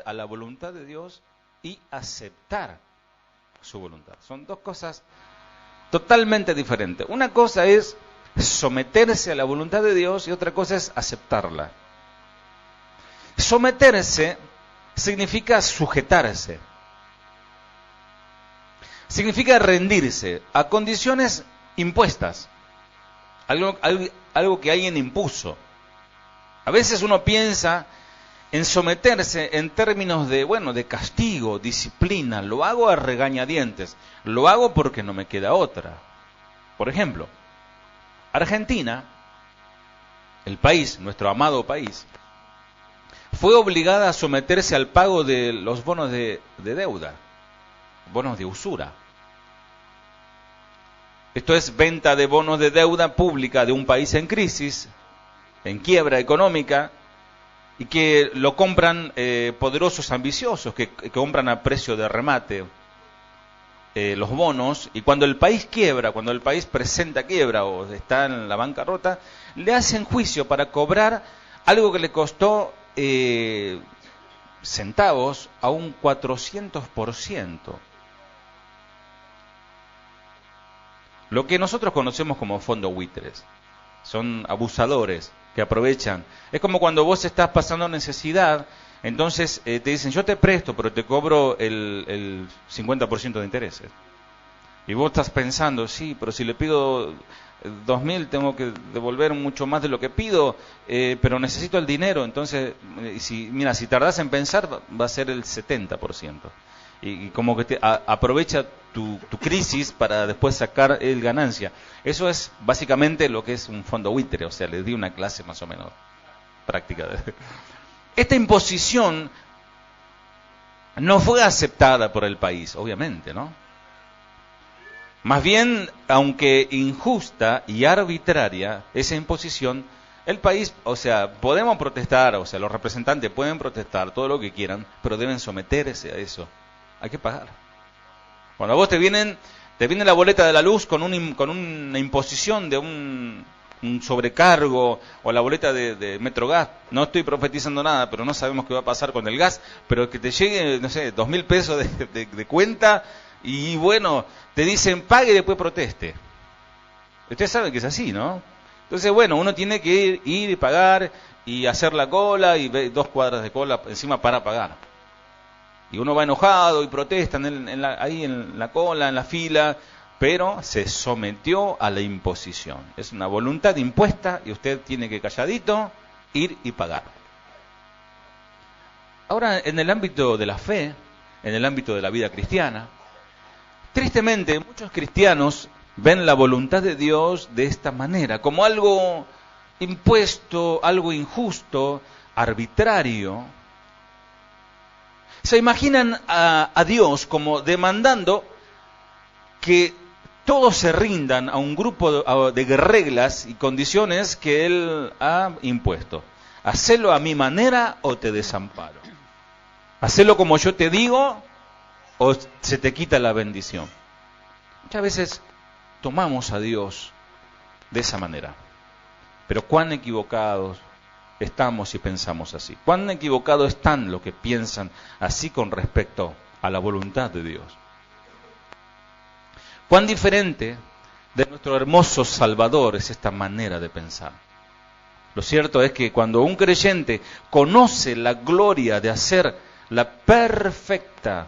a la voluntad de Dios y aceptar su voluntad. Son dos cosas totalmente diferentes. Una cosa es someterse a la voluntad de Dios y otra cosa es aceptarla. Someterse significa sujetarse. Significa rendirse a condiciones impuestas. Algo que alguien impuso. A veces uno piensa en someterse en términos de castigo, disciplina. Lo hago a regañadientes. Lo hago porque no me queda otra. Por ejemplo, Argentina, el país, nuestro amado país, fue obligada a someterse al pago de los bonos de deuda, bonos de usura. Esto es venta de bonos de deuda pública de un país en crisis, en quiebra económica, y que lo compran poderosos ambiciosos, que compran a precio de remate los bonos, y cuando el país quiebra, cuando el país presenta quiebra o está en la bancarrota, le hacen juicio para cobrar algo que le costó centavos a un 400%. Lo que nosotros conocemos como fondo buitres. Son abusadores que aprovechan. Es como cuando vos estás pasando necesidad, entonces te dicen, yo te presto, pero te cobro el 50% de intereses. Y vos estás pensando, sí, pero si le pido 2.000 tengo que devolver mucho más de lo que pido, pero necesito el dinero. Entonces, si tardás en pensar, va a ser el 70%. Y como que aprovecha tu crisis para después sacar el ganancia. Eso es básicamente lo que es un fondo buitre, o sea, les di una clase más o menos práctica. Esta imposición no fue aceptada por el país, obviamente, ¿no? Más bien, aunque injusta y arbitraria, esa imposición, el país, o sea, podemos protestar, o sea, los representantes pueden protestar todo lo que quieran, pero deben someterse a eso. Hay que pagar. Cuando a vos te viene la boleta de la luz con una imposición de un sobrecargo, o la boleta de Metrogas, no estoy profetizando nada, pero no sabemos qué va a pasar con el gas, pero que te llegue, no sé, 2.000 pesos de cuenta, y bueno, te dicen pague y después proteste. Ustedes saben que es así, ¿no? Entonces, bueno, uno tiene que ir y pagar, y hacer la cola, y 2 cuadras de cola encima para pagar. Y uno va enojado y protesta ahí en la cola, en la fila, pero se sometió a la imposición. Es una voluntad impuesta y usted tiene que calladito ir y pagar. Ahora, en el ámbito de la fe, en el ámbito de la vida cristiana, tristemente muchos cristianos ven la voluntad de Dios de esta manera, como algo impuesto, algo injusto, arbitrario. Se imaginan a Dios como demandando que todos se rindan a un grupo de reglas y condiciones que Él ha impuesto. Hacelo a mi manera o te desamparo. Hacelo como yo te digo o se te quita la bendición. Muchas veces tomamos a Dios de esa manera. Pero cuán equivocados estamos y pensamos así. Cuán equivocados están los que piensan así con respecto a la voluntad de Dios. Cuán diferente de nuestro hermoso Salvador es esta manera de pensar. Lo cierto es que cuando un creyente conoce la gloria de hacer la perfecta,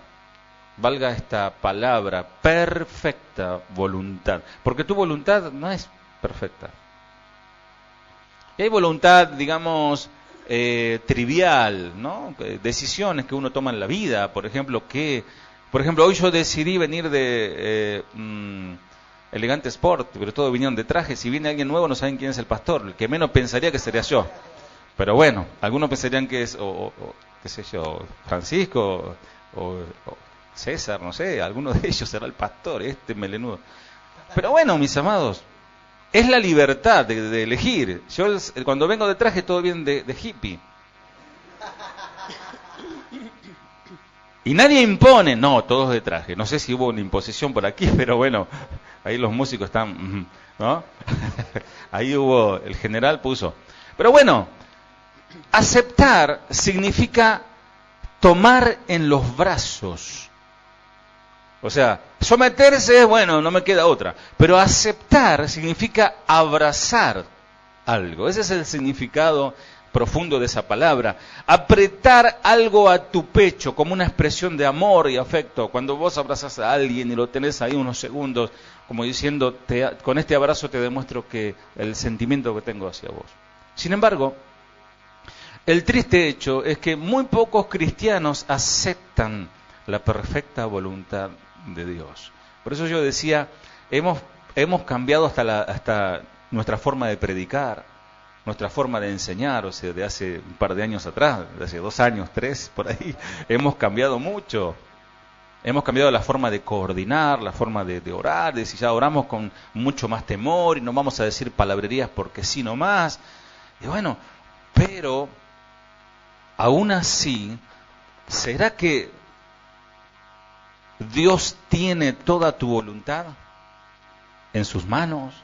valga esta palabra, perfecta voluntad, porque tu voluntad no es perfecta. Y hay voluntad, digamos, trivial, ¿no? Decisiones que uno toma en la vida, por ejemplo, hoy yo decidí venir de Elegante Sport, pero todos vinieron de traje. Si viene alguien nuevo no saben quién es el pastor, el que menos pensaría que sería yo. Pero bueno, algunos pensarían que es, qué sé yo, Francisco o César, no sé, alguno de ellos será el pastor, melenudo. Pero bueno, mis amados, es la libertad de elegir. Yo cuando vengo de traje todo bien de hippie. Y nadie impone, no, todos de traje. No sé si hubo una imposición por aquí, pero bueno, ahí los músicos están, ¿no? Ahí hubo, el general puso. Pero bueno, aceptar significa tomar en los brazos. O sea, someterse es bueno, no me queda otra. Pero aceptar significa abrazar algo. Ese es el significado profundo de esa palabra. Apretar algo a tu pecho como una expresión de amor y afecto. Cuando vos abrazás a alguien y lo tenés ahí unos segundos, como diciendo, con este abrazo te demuestro que el sentimiento que tengo hacia vos. Sin embargo, el triste hecho es que muy pocos cristianos aceptan la perfecta voluntad de Dios. Por eso yo decía, hemos cambiado hasta nuestra forma de predicar, nuestra forma de enseñar, o sea, de hace un par de años atrás, de hace 2 años, 3, por ahí, hemos cambiado mucho. Hemos cambiado la forma de coordinar, la forma de orar, de decir, ya oramos con mucho más temor y no vamos a decir palabrerías porque sí nomás. Y bueno, pero aún así, ¿será que Dios tiene toda tu voluntad en sus manos?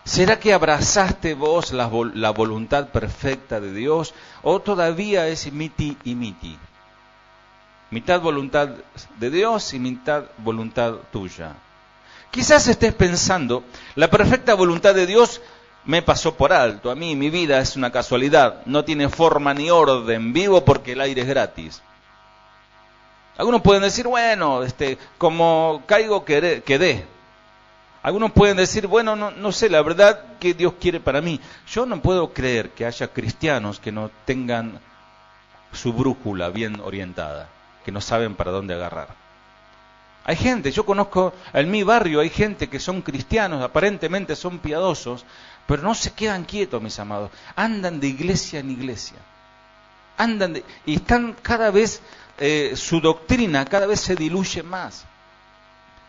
¿Será que abrazaste vos la voluntad perfecta de Dios? ¿O todavía es miti y miti? Mitad voluntad de Dios y mitad voluntad tuya. Quizás estés pensando, la perfecta voluntad de Dios me pasó por alto. A mí mi vida es una casualidad. No tiene forma ni orden. Vivo porque el aire es gratis. Algunos pueden decir, bueno, como caigo quedé. Algunos pueden decir, bueno, no sé, la verdad que Dios quiere para mí. Yo no puedo creer que haya cristianos que no tengan su brújula bien orientada, que no saben para dónde agarrar. Hay gente, yo conozco en mi barrio, hay gente que son cristianos, aparentemente son piadosos, pero no se quedan quietos, mis amados. Andan de iglesia en iglesia. Y están cada vez, su doctrina cada vez se diluye más.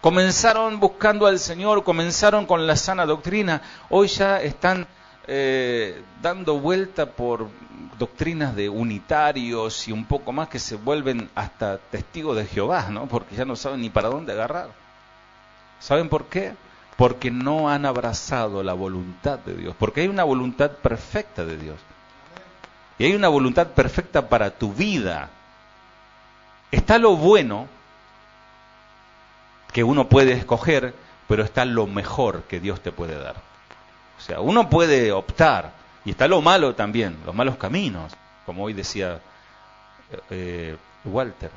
Comenzaron buscando al Señor, comenzaron con la sana doctrina, hoy ya están dando vuelta por doctrinas de unitarios y un poco más que se vuelven hasta testigos de Jehová, ¿no? Porque ya no saben ni para dónde agarrar. ¿Saben por qué? Porque no han abrazado la voluntad de Dios, porque hay una voluntad perfecta de Dios. Y hay una voluntad perfecta para tu vida. Está lo bueno que uno puede escoger, pero está lo mejor que Dios te puede dar. O sea, uno puede optar, y está lo malo también, los malos caminos, como hoy decía Walter.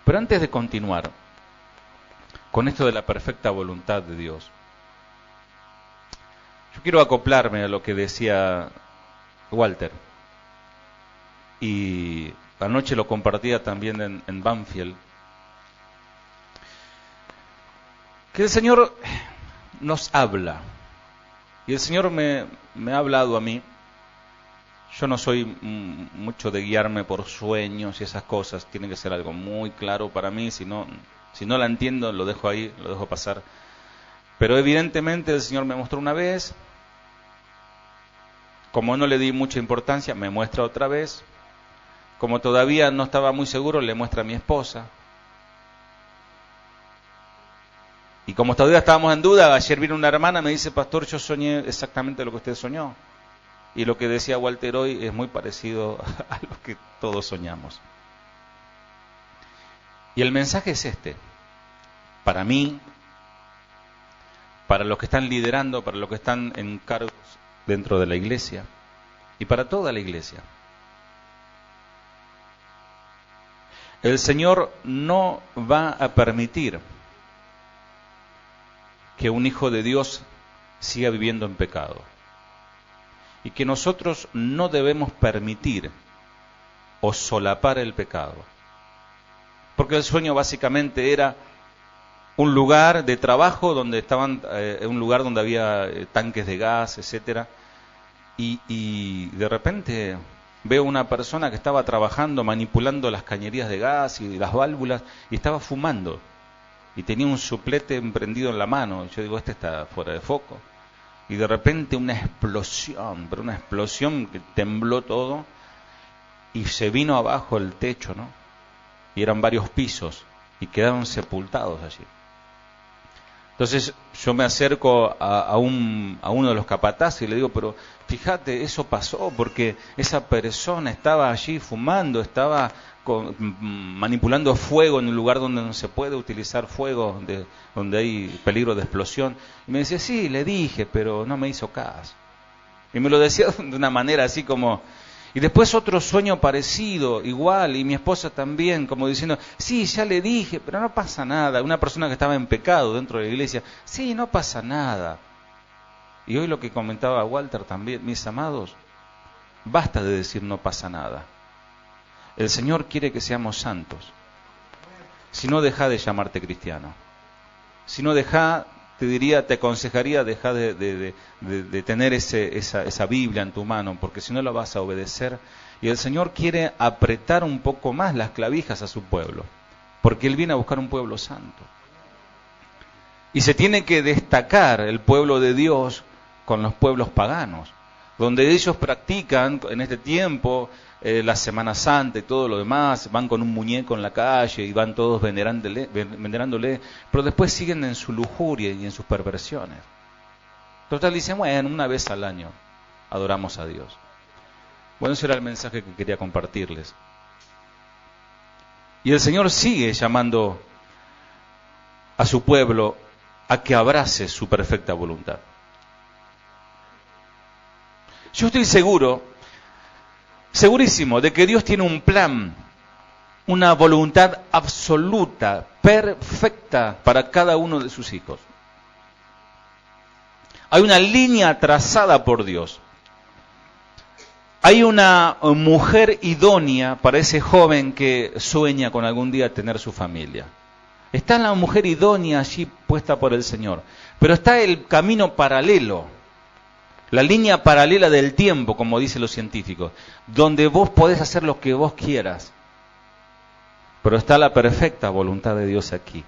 Pero antes de continuar con esto de la perfecta voluntad de Dios, yo quiero acoplarme a lo que decía Walter. Y anoche lo compartía también en Banfield. Que el Señor nos habla. Y el Señor me ha hablado a mí. Yo no soy mucho de guiarme por sueños y esas cosas. Tiene que ser algo muy claro para mí. Si no la entiendo, lo dejo ahí, lo dejo pasar. Pero evidentemente el Señor me mostró una vez. Como no le di mucha importancia, me muestra otra vez. Como todavía no estaba muy seguro, le muestra a mi esposa. Y como todavía estábamos en duda, ayer vino una hermana, me dice, pastor, yo soñé exactamente lo que usted soñó. Y lo que decía Walter hoy es muy parecido a lo que todos soñamos. Y el mensaje es este. Para mí, para los que están liderando, para los que están en cargos dentro de la iglesia, y para toda la iglesia. El Señor no va a permitir que un hijo de Dios siga viviendo en pecado. Y que nosotros no debemos permitir o solapar el pecado. Porque el sueño básicamente era un lugar de trabajo donde estaban, un lugar donde había tanques de gas, etcétera. Y de repente veo una persona que estaba trabajando, manipulando las cañerías de gas y las válvulas, y estaba fumando. Y tenía un suplete emprendido en la mano. Yo digo, este está fuera de foco. Y de repente una explosión, pero una explosión que tembló todo, y se vino abajo el techo, ¿no? Y eran varios pisos, y quedaron sepultados allí. Entonces yo me acerco a uno de los capataces y le digo, pero fíjate, eso pasó porque esa persona estaba allí fumando, estaba manipulando fuego en un lugar donde no se puede utilizar fuego, donde hay peligro de explosión. Y me decía, sí, le dije, pero no me hizo caso. Y me lo decía de una manera así como... Y después otro sueño parecido, igual, y mi esposa también, como diciendo, sí, ya le dije, pero no pasa nada. Una persona que estaba en pecado dentro de la iglesia, sí, no pasa nada. Y hoy lo que comentaba Walter también, mis amados, basta de decir no pasa nada. El Señor quiere que seamos santos. Si no, deja de llamarte cristiano. Si no, te aconsejaría dejar de tener esa Biblia en tu mano, porque si no la vas a obedecer. Y el Señor quiere apretar un poco más las clavijas a su pueblo, porque Él viene a buscar un pueblo santo. Y se tiene que destacar el pueblo de Dios con los pueblos paganos, donde ellos practican en este tiempo la Semana Santa y todo lo demás, van con un muñeco en la calle y van todos venerándole, pero después siguen en su lujuria y en sus perversiones. Total, dicen, bueno, una vez al año adoramos a Dios. Bueno, ese era el mensaje que quería compartirles. Y el Señor sigue llamando a su pueblo a que abrace su perfecta voluntad. Yo estoy segurísimo de que Dios tiene un plan, una voluntad absoluta, perfecta para cada uno de sus hijos. Hay una línea trazada por Dios. Hay una mujer idónea para ese joven que sueña con algún día tener su familia. Está la mujer idónea allí puesta por el Señor, pero está el camino paralelo. La línea paralela del tiempo, como dicen los científicos, donde vos podés hacer lo que vos quieras. Pero está la perfecta voluntad de Dios aquí.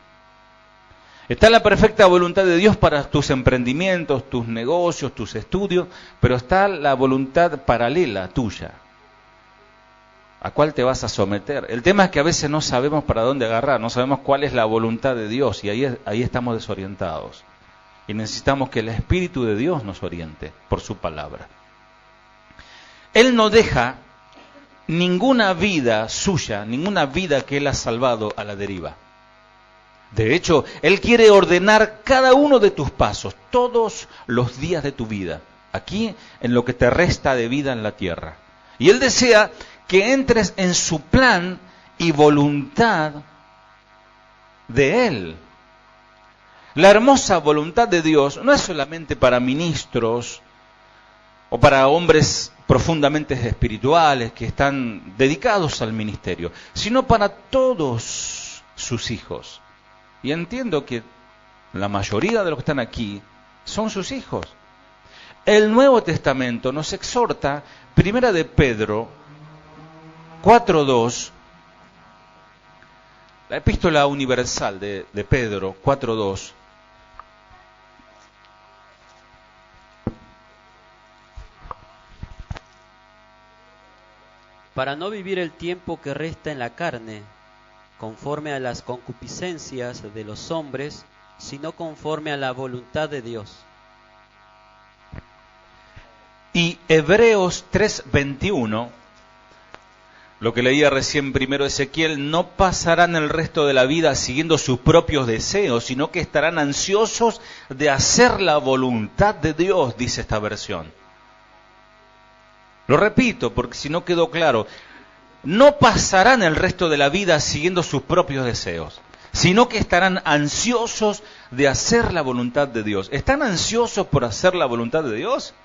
Está la perfecta voluntad de Dios para tus emprendimientos, tus negocios, tus estudios, pero está la voluntad paralela tuya. ¿A cuál te vas a someter? El tema es que a veces no sabemos para dónde agarrar, no sabemos cuál es la voluntad de Dios y ahí estamos desorientados. Y necesitamos que el Espíritu de Dios nos oriente por su palabra. Él no deja ninguna vida suya, ninguna vida que Él ha salvado a la deriva. De hecho, Él quiere ordenar cada uno de tus pasos, todos los días de tu vida, aquí en lo que te resta de vida en la tierra. Y Él desea que entres en su plan y voluntad de Él. La hermosa voluntad de Dios no es solamente para ministros o para hombres profundamente espirituales que están dedicados al ministerio, sino para todos sus hijos. Y entiendo que la mayoría de los que están aquí son sus hijos. El Nuevo Testamento nos exhorta, Primera de Pedro 4:2, la epístola universal de Pedro 4:2, para no vivir el tiempo que resta en la carne, conforme a las concupiscencias de los hombres, sino conforme a la voluntad de Dios. Y Hebreos 3:21, lo que leía recién primero Ezequiel, no pasarán el resto de la vida siguiendo sus propios deseos, sino que estarán ansiosos de hacer la voluntad de Dios, dice esta versión. Lo repito, porque si no quedó claro, no pasarán el resto de la vida siguiendo sus propios deseos, sino que estarán ansiosos de hacer la voluntad de Dios. ¿Están ansiosos por hacer la voluntad de Dios?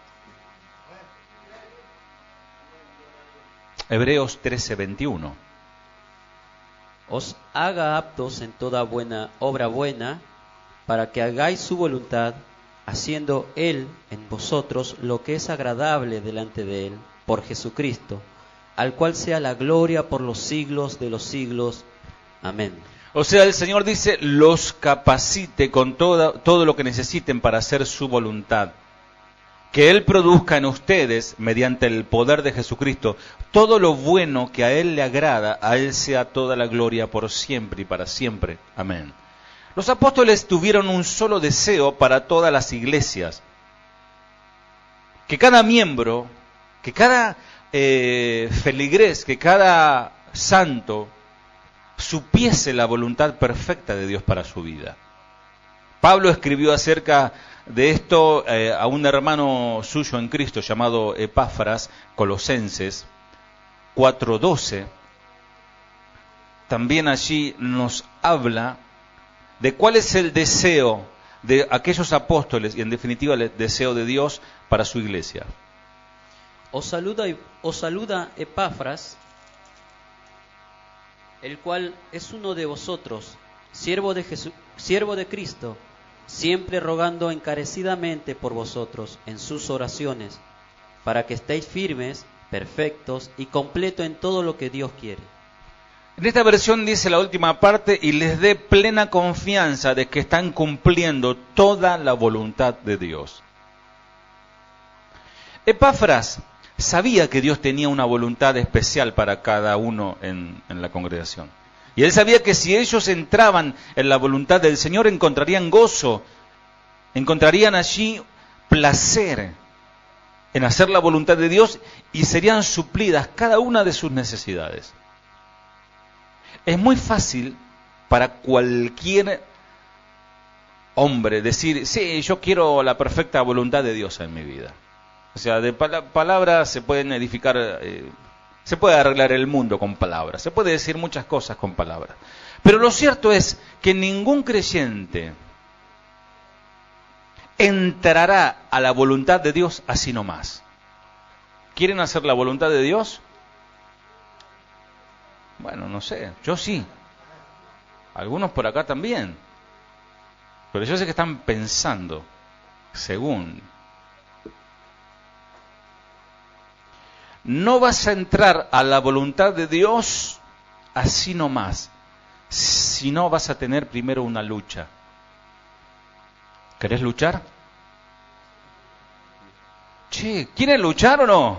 Hebreos 13:21. Os haga aptos en toda buena obra buena, para que hagáis su voluntad, haciendo Él en vosotros lo que es agradable delante de Él, por Jesucristo, al cual sea la gloria por los siglos de los siglos. Amén. O sea, el Señor dice, los capacite con todo lo que necesiten para hacer su voluntad. Que Él produzca en ustedes, mediante el poder de Jesucristo, todo lo bueno que a Él le agrada, a Él sea toda la gloria por siempre y para siempre. Amén. Los apóstoles tuvieron un solo deseo para todas las iglesias: que cada miembro, que cada feligrés, que cada santo supiese la voluntad perfecta de Dios para su vida. Pablo escribió acerca de esto a un hermano suyo en Cristo llamado Epáfras, Colosenses 4:12. También allí nos habla de cuál es el deseo de aquellos apóstoles y en definitiva el deseo de Dios para su iglesia. Os saluda Epáfras, el cual es uno de vosotros, siervo de Cristo, siempre rogando encarecidamente por vosotros en sus oraciones, para que estéis firmes, perfectos y completos en todo lo que Dios quiere. En esta versión dice la última parte: y les dé plena confianza de que están cumpliendo toda la voluntad de Dios. Epáfras sabía que Dios tenía una voluntad especial para cada uno en la congregación. Y él sabía que si ellos entraban en la voluntad del Señor encontrarían gozo, encontrarían allí placer en hacer la voluntad de Dios y serían suplidas cada una de sus necesidades. Es muy fácil para cualquier hombre decir: sí, yo quiero la perfecta voluntad de Dios en mi vida. O sea, de palabras se pueden edificar, se puede arreglar el mundo con palabras, se puede decir muchas cosas con palabras. Pero lo cierto es que ningún creyente entrará a la voluntad de Dios así nomás. ¿Quieren hacer la voluntad de Dios? Bueno, no sé, yo sí. Algunos por acá también. Pero yo sé que están pensando según. No vas a entrar a la voluntad de Dios así nomás, sino vas a tener primero una lucha. ¿Querés luchar? Che, ¿quieren luchar o no?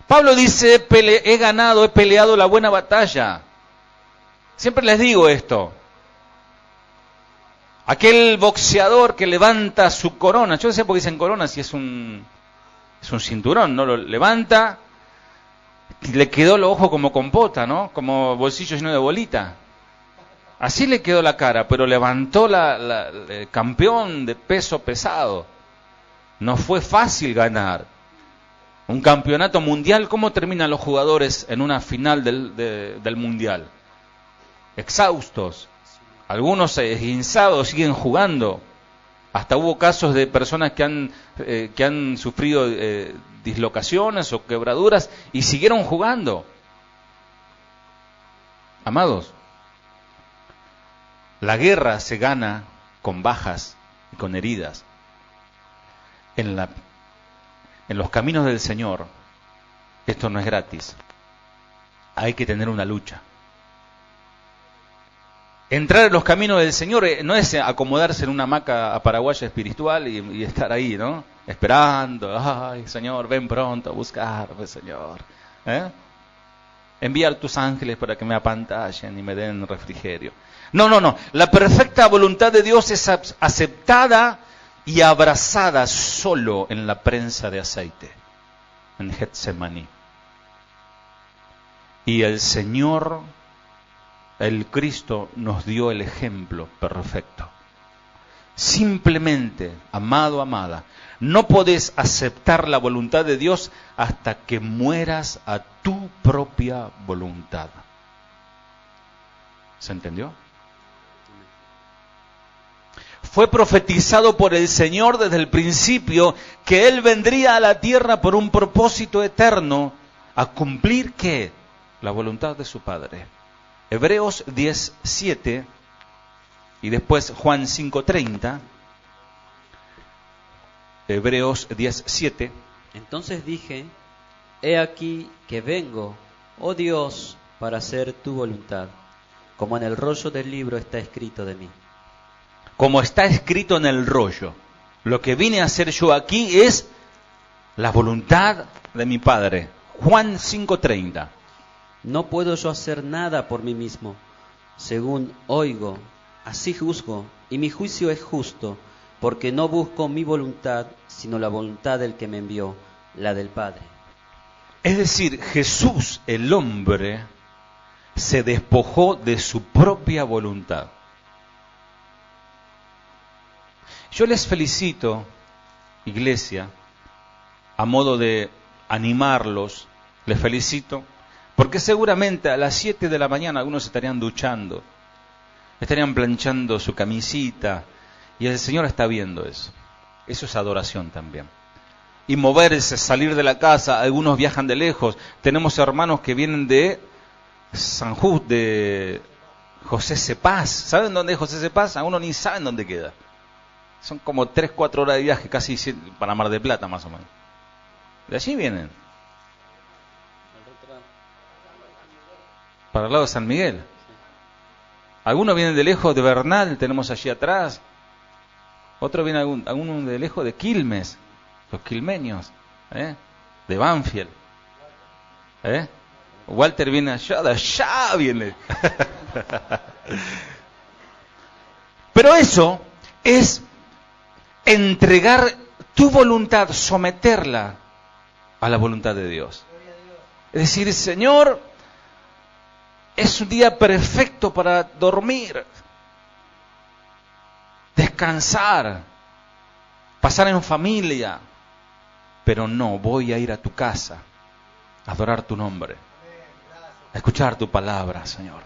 Pablo dice: he ganado, he peleado la buena batalla. Siempre les digo esto. Aquel boxeador que levanta su corona, yo no sé por qué dicen corona si es un cinturón, ¿no? Lo levanta, y le quedó el ojo como compota, ¿no? Como bolsillo lleno de bolita. Así le quedó la cara, pero levantó el campeón de peso pesado. No fue fácil ganar. Un campeonato mundial, ¿cómo terminan los jugadores en una final del mundial? Exhaustos. Algunos esguinzados siguen jugando. Hasta hubo casos de personas que han sufrido dislocaciones o quebraduras y siguieron jugando. Amados, la guerra se gana con bajas y con heridas. En los caminos del Señor, esto no es gratis. Hay que tener una lucha. Entrar en los caminos del Señor no es acomodarse en una hamaca paraguaya espiritual y estar ahí, ¿no? Esperando: ay, Señor, ven pronto a buscarme, Señor. Enviar tus ángeles para que me apantallen y me den refrigerio. No. La perfecta voluntad de Dios es aceptada y abrazada solo en la prensa de aceite, en Getsemaní. Y el Señor, el Cristo, nos dio el ejemplo perfecto. Simplemente, amado, amada, no podés aceptar la voluntad de Dios hasta que mueras a tu propia voluntad. ¿Se entendió? Fue profetizado por el Señor desde el principio que Él vendría a la tierra por un propósito eterno, a cumplir ¿qué? La voluntad de su Padre. Hebreos 10:7 y después Juan 5:30. Hebreos 10:7. Entonces dije: he aquí que vengo, oh Dios, para hacer tu voluntad, como en el rollo del libro está escrito de mí. Como está escrito en el rollo. Lo que vine a hacer yo aquí es la voluntad de mi Padre. Juan 5:30. No puedo yo hacer nada por mí mismo. Según oigo, así juzgo, y mi juicio es justo, porque no busco mi voluntad, sino la voluntad del que me envió, la del Padre. Es decir, Jesús, el hombre, se despojó de su propia voluntad. Yo les felicito, iglesia, a modo de animarlos, les felicito, porque seguramente a las 7 de la mañana algunos estarían duchando, estarían planchando su camisita, y el Señor está viendo eso. Eso es adoración también. Y moverse, salir de la casa, algunos viajan de lejos. Tenemos hermanos que vienen de San Justo, de José Cepaz. ¿Saben dónde es José Cepaz? Algunos ni saben dónde queda. Son como 3-4 horas de viaje, casi para Mar del Plata más o menos. De allí vienen. Para el lado de San Miguel. Algunos vienen de lejos de Bernal, tenemos allí atrás. Otros vienen algunos de lejos de Quilmes, los quilmeños, de Banfield. Walter viene allá, de allá viene. Pero eso es entregar tu voluntad, someterla a la voluntad de Dios. Es decir, Señor, es un día perfecto para dormir, descansar, pasar en familia, pero no, voy a ir a tu casa, a adorar tu nombre, a escuchar tu palabra, Señor.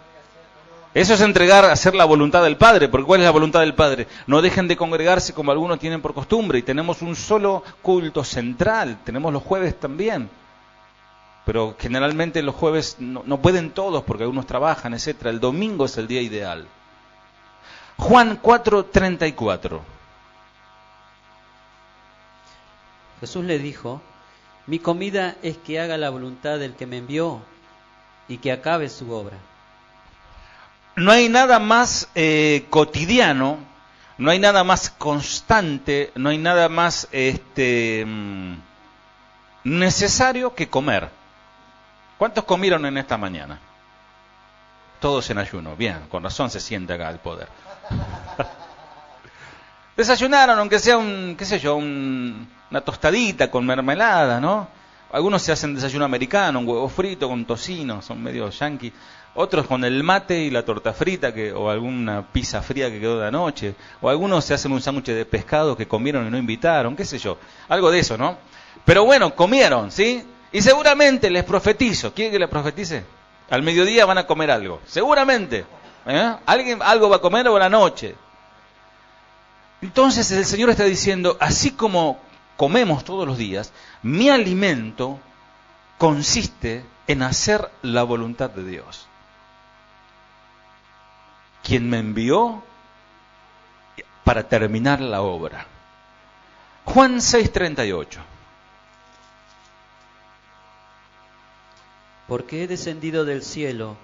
Eso es entregar, hacer la voluntad del Padre, porque ¿cuál es la voluntad del Padre? No dejen de congregarse como algunos tienen por costumbre, y tenemos un solo culto central, tenemos los jueves también, pero generalmente los jueves no pueden todos porque algunos trabajan, etcétera. El domingo es el día ideal. Juan 4:34. Jesús le dijo: mi comida es que haga la voluntad del que me envió y que acabe su obra. No hay nada más cotidiano, no hay nada más constante, no hay nada más necesario que comer. ¿Cuántos comieron en esta mañana? Todos en ayuno. Bien, con razón se siente acá el poder. Desayunaron, aunque sea una tostadita con mermelada, ¿no? Algunos se hacen desayuno americano, un huevo frito con tocino, son medio yanqui. Otros con el mate y la torta frita, o alguna pizza fría que quedó de anoche. O algunos se hacen un sándwich de pescado que comieron y no invitaron, qué sé yo. Algo de eso, ¿no? Pero bueno, comieron, ¿sí? Y seguramente les profetizo. ¿Quieren que les profetice? Al mediodía van a comer algo. Seguramente. Alguien algo va a comer o a la noche. Entonces el Señor está diciendo, así como comemos todos los días, mi alimento consiste en hacer la voluntad de Dios. Quien me envió para terminar la obra. Juan 6:38. Porque he descendido del cielo,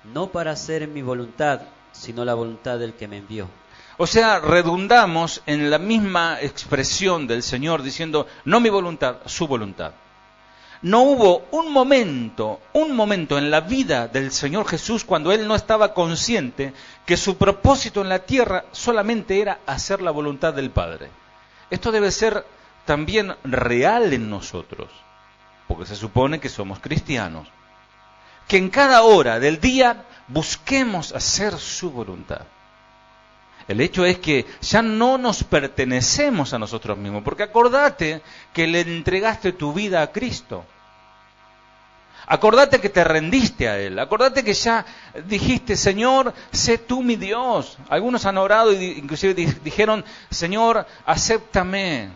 no para hacer mi voluntad, sino la voluntad del que me envió. O sea, redundamos en la misma expresión del Señor diciendo, no mi voluntad, su voluntad. No hubo un momento en la vida del Señor Jesús cuando Él no estaba consciente que su propósito en la tierra solamente era hacer la voluntad del Padre. Esto debe ser también real en nosotros, porque se supone que somos cristianos. Que en cada hora del día busquemos hacer su voluntad. El hecho es que ya no nos pertenecemos a nosotros mismos, porque acordate que le entregaste tu vida a Cristo. Acordate que te rendiste a Él. Acordate que ya dijiste, Señor, sé tú mi Dios. Algunos han orado y inclusive dijeron, Señor, acéptame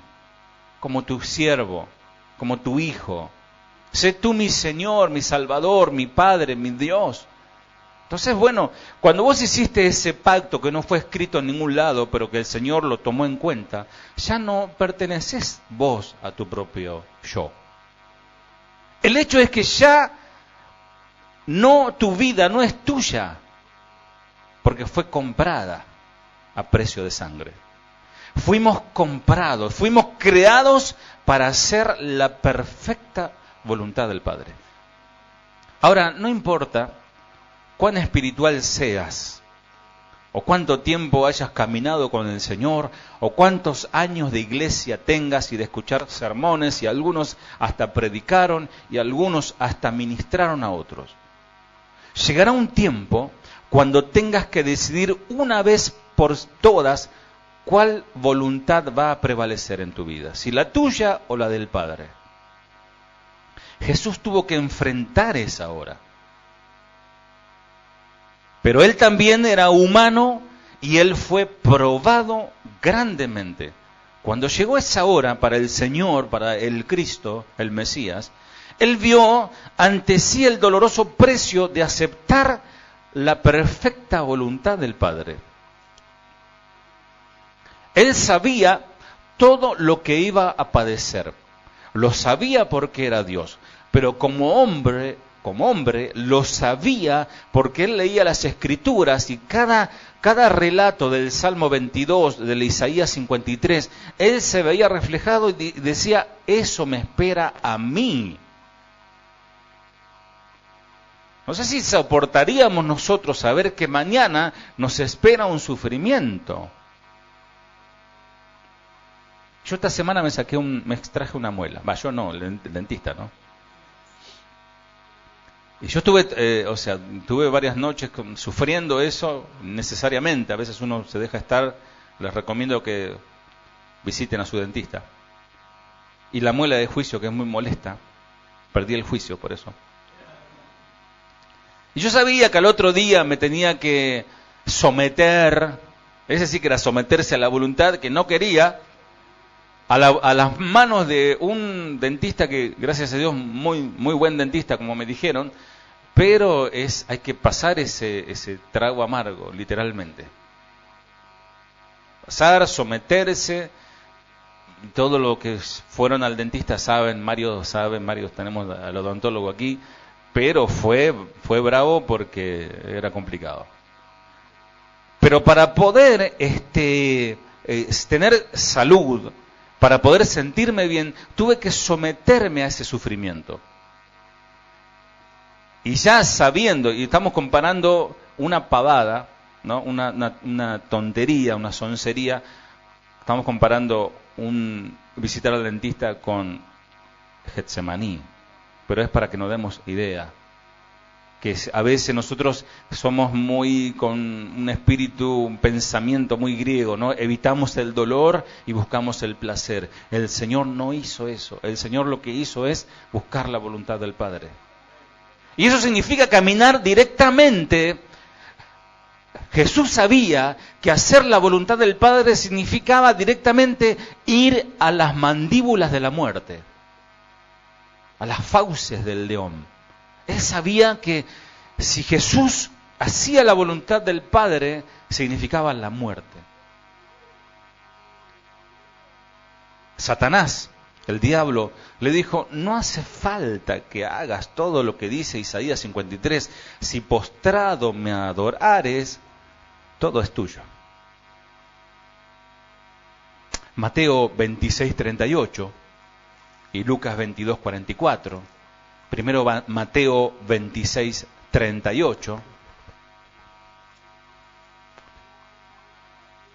como tu siervo, como tu hijo. Sé tú mi Señor, mi Salvador, mi Padre, mi Dios. Entonces, bueno, cuando vos hiciste ese pacto que no fue escrito en ningún lado, pero que el Señor lo tomó en cuenta, ya no perteneces vos a tu propio yo. El hecho es que ya tu vida no es tuya, porque fue comprada a precio de sangre. Fuimos comprados, fuimos creados para hacer la perfecta voluntad del Padre. Ahora, no importa cuán espiritual seas, o cuánto tiempo hayas caminado con el Señor, o cuántos años de iglesia tengas y de escuchar sermones, y algunos hasta predicaron, y algunos hasta ministraron a otros. Llegará un tiempo cuando tengas que decidir una vez por todas cuál voluntad va a prevalecer en tu vida, si la tuya o la del Padre. Jesús tuvo que enfrentar esa hora. Pero Él también era humano y Él fue probado grandemente. Cuando llegó esa hora para el Señor, para el Cristo, el Mesías, Él vio ante sí el doloroso precio de aceptar la perfecta voluntad del Padre. Él sabía todo lo que iba a padecer. Lo sabía porque era Dios, pero como hombre lo sabía porque él leía las Escrituras y cada relato del Salmo 22, del Isaías 53, él se veía reflejado y decía, eso me espera a mí. No sé si soportaríamos nosotros saber que mañana nos espera un sufrimiento. Yo esta semana me extraje una muela. Yo no, el dentista, ¿no? Y yo tuve varias noches sufriendo eso necesariamente. A veces uno se deja estar. Les recomiendo que visiten a su dentista. Y la muela de juicio, que es muy molesta, perdí el juicio por eso. Y yo sabía que al otro día me tenía que someter, ese sí que era someterse a la voluntad que no quería, a las manos de un dentista que, gracias a Dios, muy, muy buen dentista, como me dijeron, pero hay que pasar ese trago amargo, literalmente. Pasar, someterse, todo lo que fueron al dentista saben, Mario tenemos al odontólogo aquí, pero fue bravo porque era complicado. Pero para poder tener salud, para poder sentirme bien, tuve que someterme a ese sufrimiento. Y ya sabiendo, y estamos comparando una pavada, ¿no? Una tontería, una soncería, estamos comparando visitar al dentista con Getsemaní, pero es para que nos demos idea. Que a veces nosotros somos muy con un espíritu, un pensamiento muy griego, ¿no? Evitamos el dolor y buscamos el placer. El Señor no hizo eso. El Señor lo que hizo es buscar la voluntad del Padre. Y eso significa caminar directamente. Jesús sabía que hacer la voluntad del Padre significaba directamente ir a las mandíbulas de la muerte, a las fauces del león. Él sabía que si Jesús hacía la voluntad del Padre, significaba la muerte. Satanás, el diablo, le dijo, no hace falta que hagas todo lo que dice Isaías 53, si postrado me adorares, todo es tuyo. Mateo 26:38 y Lucas 22:44. Primero Mateo 26:38.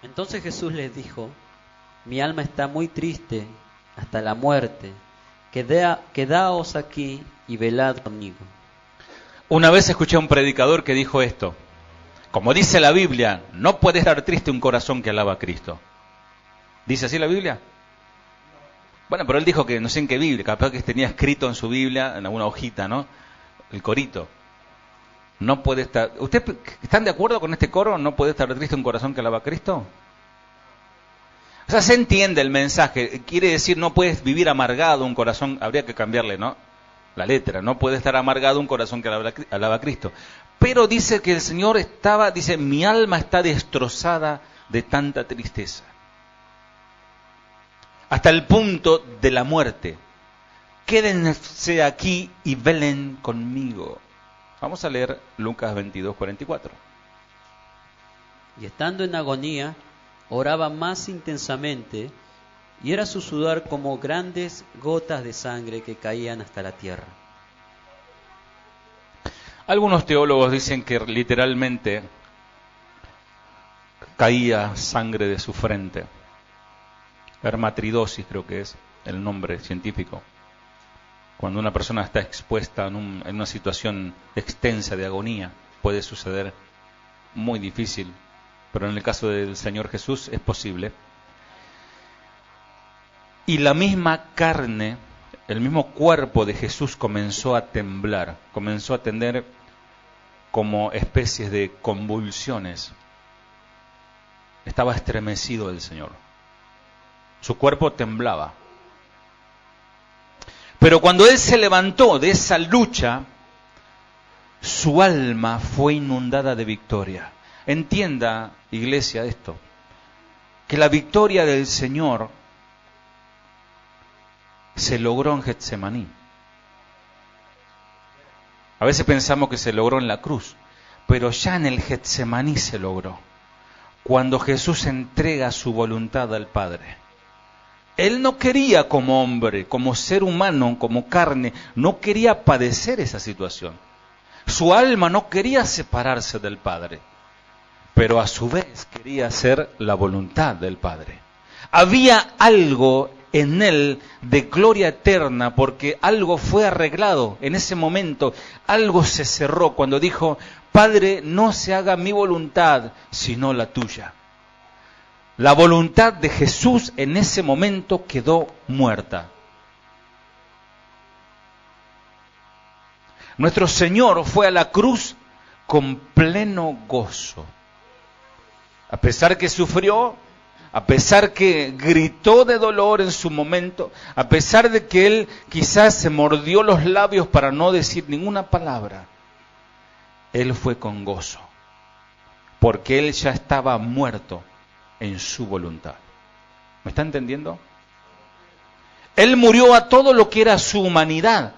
Entonces Jesús les dijo, mi alma está muy triste hasta la muerte, quedaos aquí y velad conmigo. Una vez escuché a un predicador que dijo esto, como dice la Biblia, no puede estar triste un corazón que alaba a Cristo. ¿Dice así la Biblia? Bueno, pero él dijo que no sé en qué Biblia, capaz que tenía escrito en su Biblia, en alguna hojita, ¿no? El corito. No puede estar... ¿Ustedes están de acuerdo con este coro? ¿No puede estar triste un corazón que alaba a Cristo? O sea, se entiende el mensaje. Quiere decir, no puedes vivir amargado un corazón, habría que cambiarle, ¿no? La letra, no puede estar amargado un corazón que alaba a Cristo. Pero dice que el Señor dice, mi alma está destrozada de tanta tristeza. Hasta el punto de la muerte. Quédense aquí y velen conmigo. Vamos a leer Lucas 22:44. Y estando en agonía, oraba más intensamente, y era su sudor como grandes gotas de sangre que caían hasta la tierra. Algunos teólogos dicen que literalmente caía sangre de su frente. Hermatridosis creo que es el nombre científico. Cuando una persona está expuesta en una situación extensa de agonía, puede suceder, muy difícil, pero en el caso del Señor Jesús es posible. Y la misma carne, el mismo cuerpo de Jesús comenzó a temblar, comenzó a tener como especies de convulsiones. Estaba estremecido el Señor. Su cuerpo temblaba. Pero cuando Él se levantó de esa lucha, su alma fue inundada de victoria. Entienda, iglesia, esto, que la victoria del Señor se logró en Getsemaní. A veces pensamos que se logró en la cruz, pero ya en el Getsemaní se logró. Cuando Jesús entrega su voluntad al Padre. Él no quería como hombre, como ser humano, como carne, no quería padecer esa situación. Su alma no quería separarse del Padre, pero a su vez quería hacer la voluntad del Padre. Había algo en él de gloria eterna, porque algo fue arreglado en ese momento, algo se cerró cuando dijo: Padre, no se haga mi voluntad, sino la tuya. La voluntad de Jesús en ese momento quedó muerta. Nuestro Señor fue a la cruz con pleno gozo. A pesar que sufrió, a pesar que gritó de dolor en su momento, a pesar de que Él quizás se mordió los labios para no decir ninguna palabra, Él fue con gozo, porque Él ya estaba muerto en su voluntad. ¿Me está entendiendo? Él murió a todo lo que era su humanidad.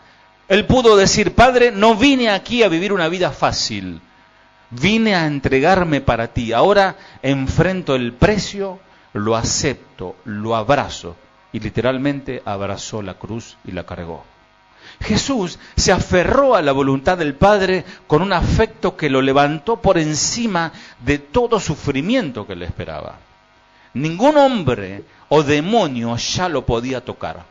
Él pudo decir: Padre, no vine aquí a vivir una vida fácil, vine a entregarme para ti. Ahora enfrento el precio, lo acepto, lo abrazo. Y literalmente abrazó la cruz y la cargó. Jesús se aferró a la voluntad del Padre con un afecto que lo levantó por encima de todo sufrimiento que le esperaba. Ningún hombre o demonio ya lo podía tocar.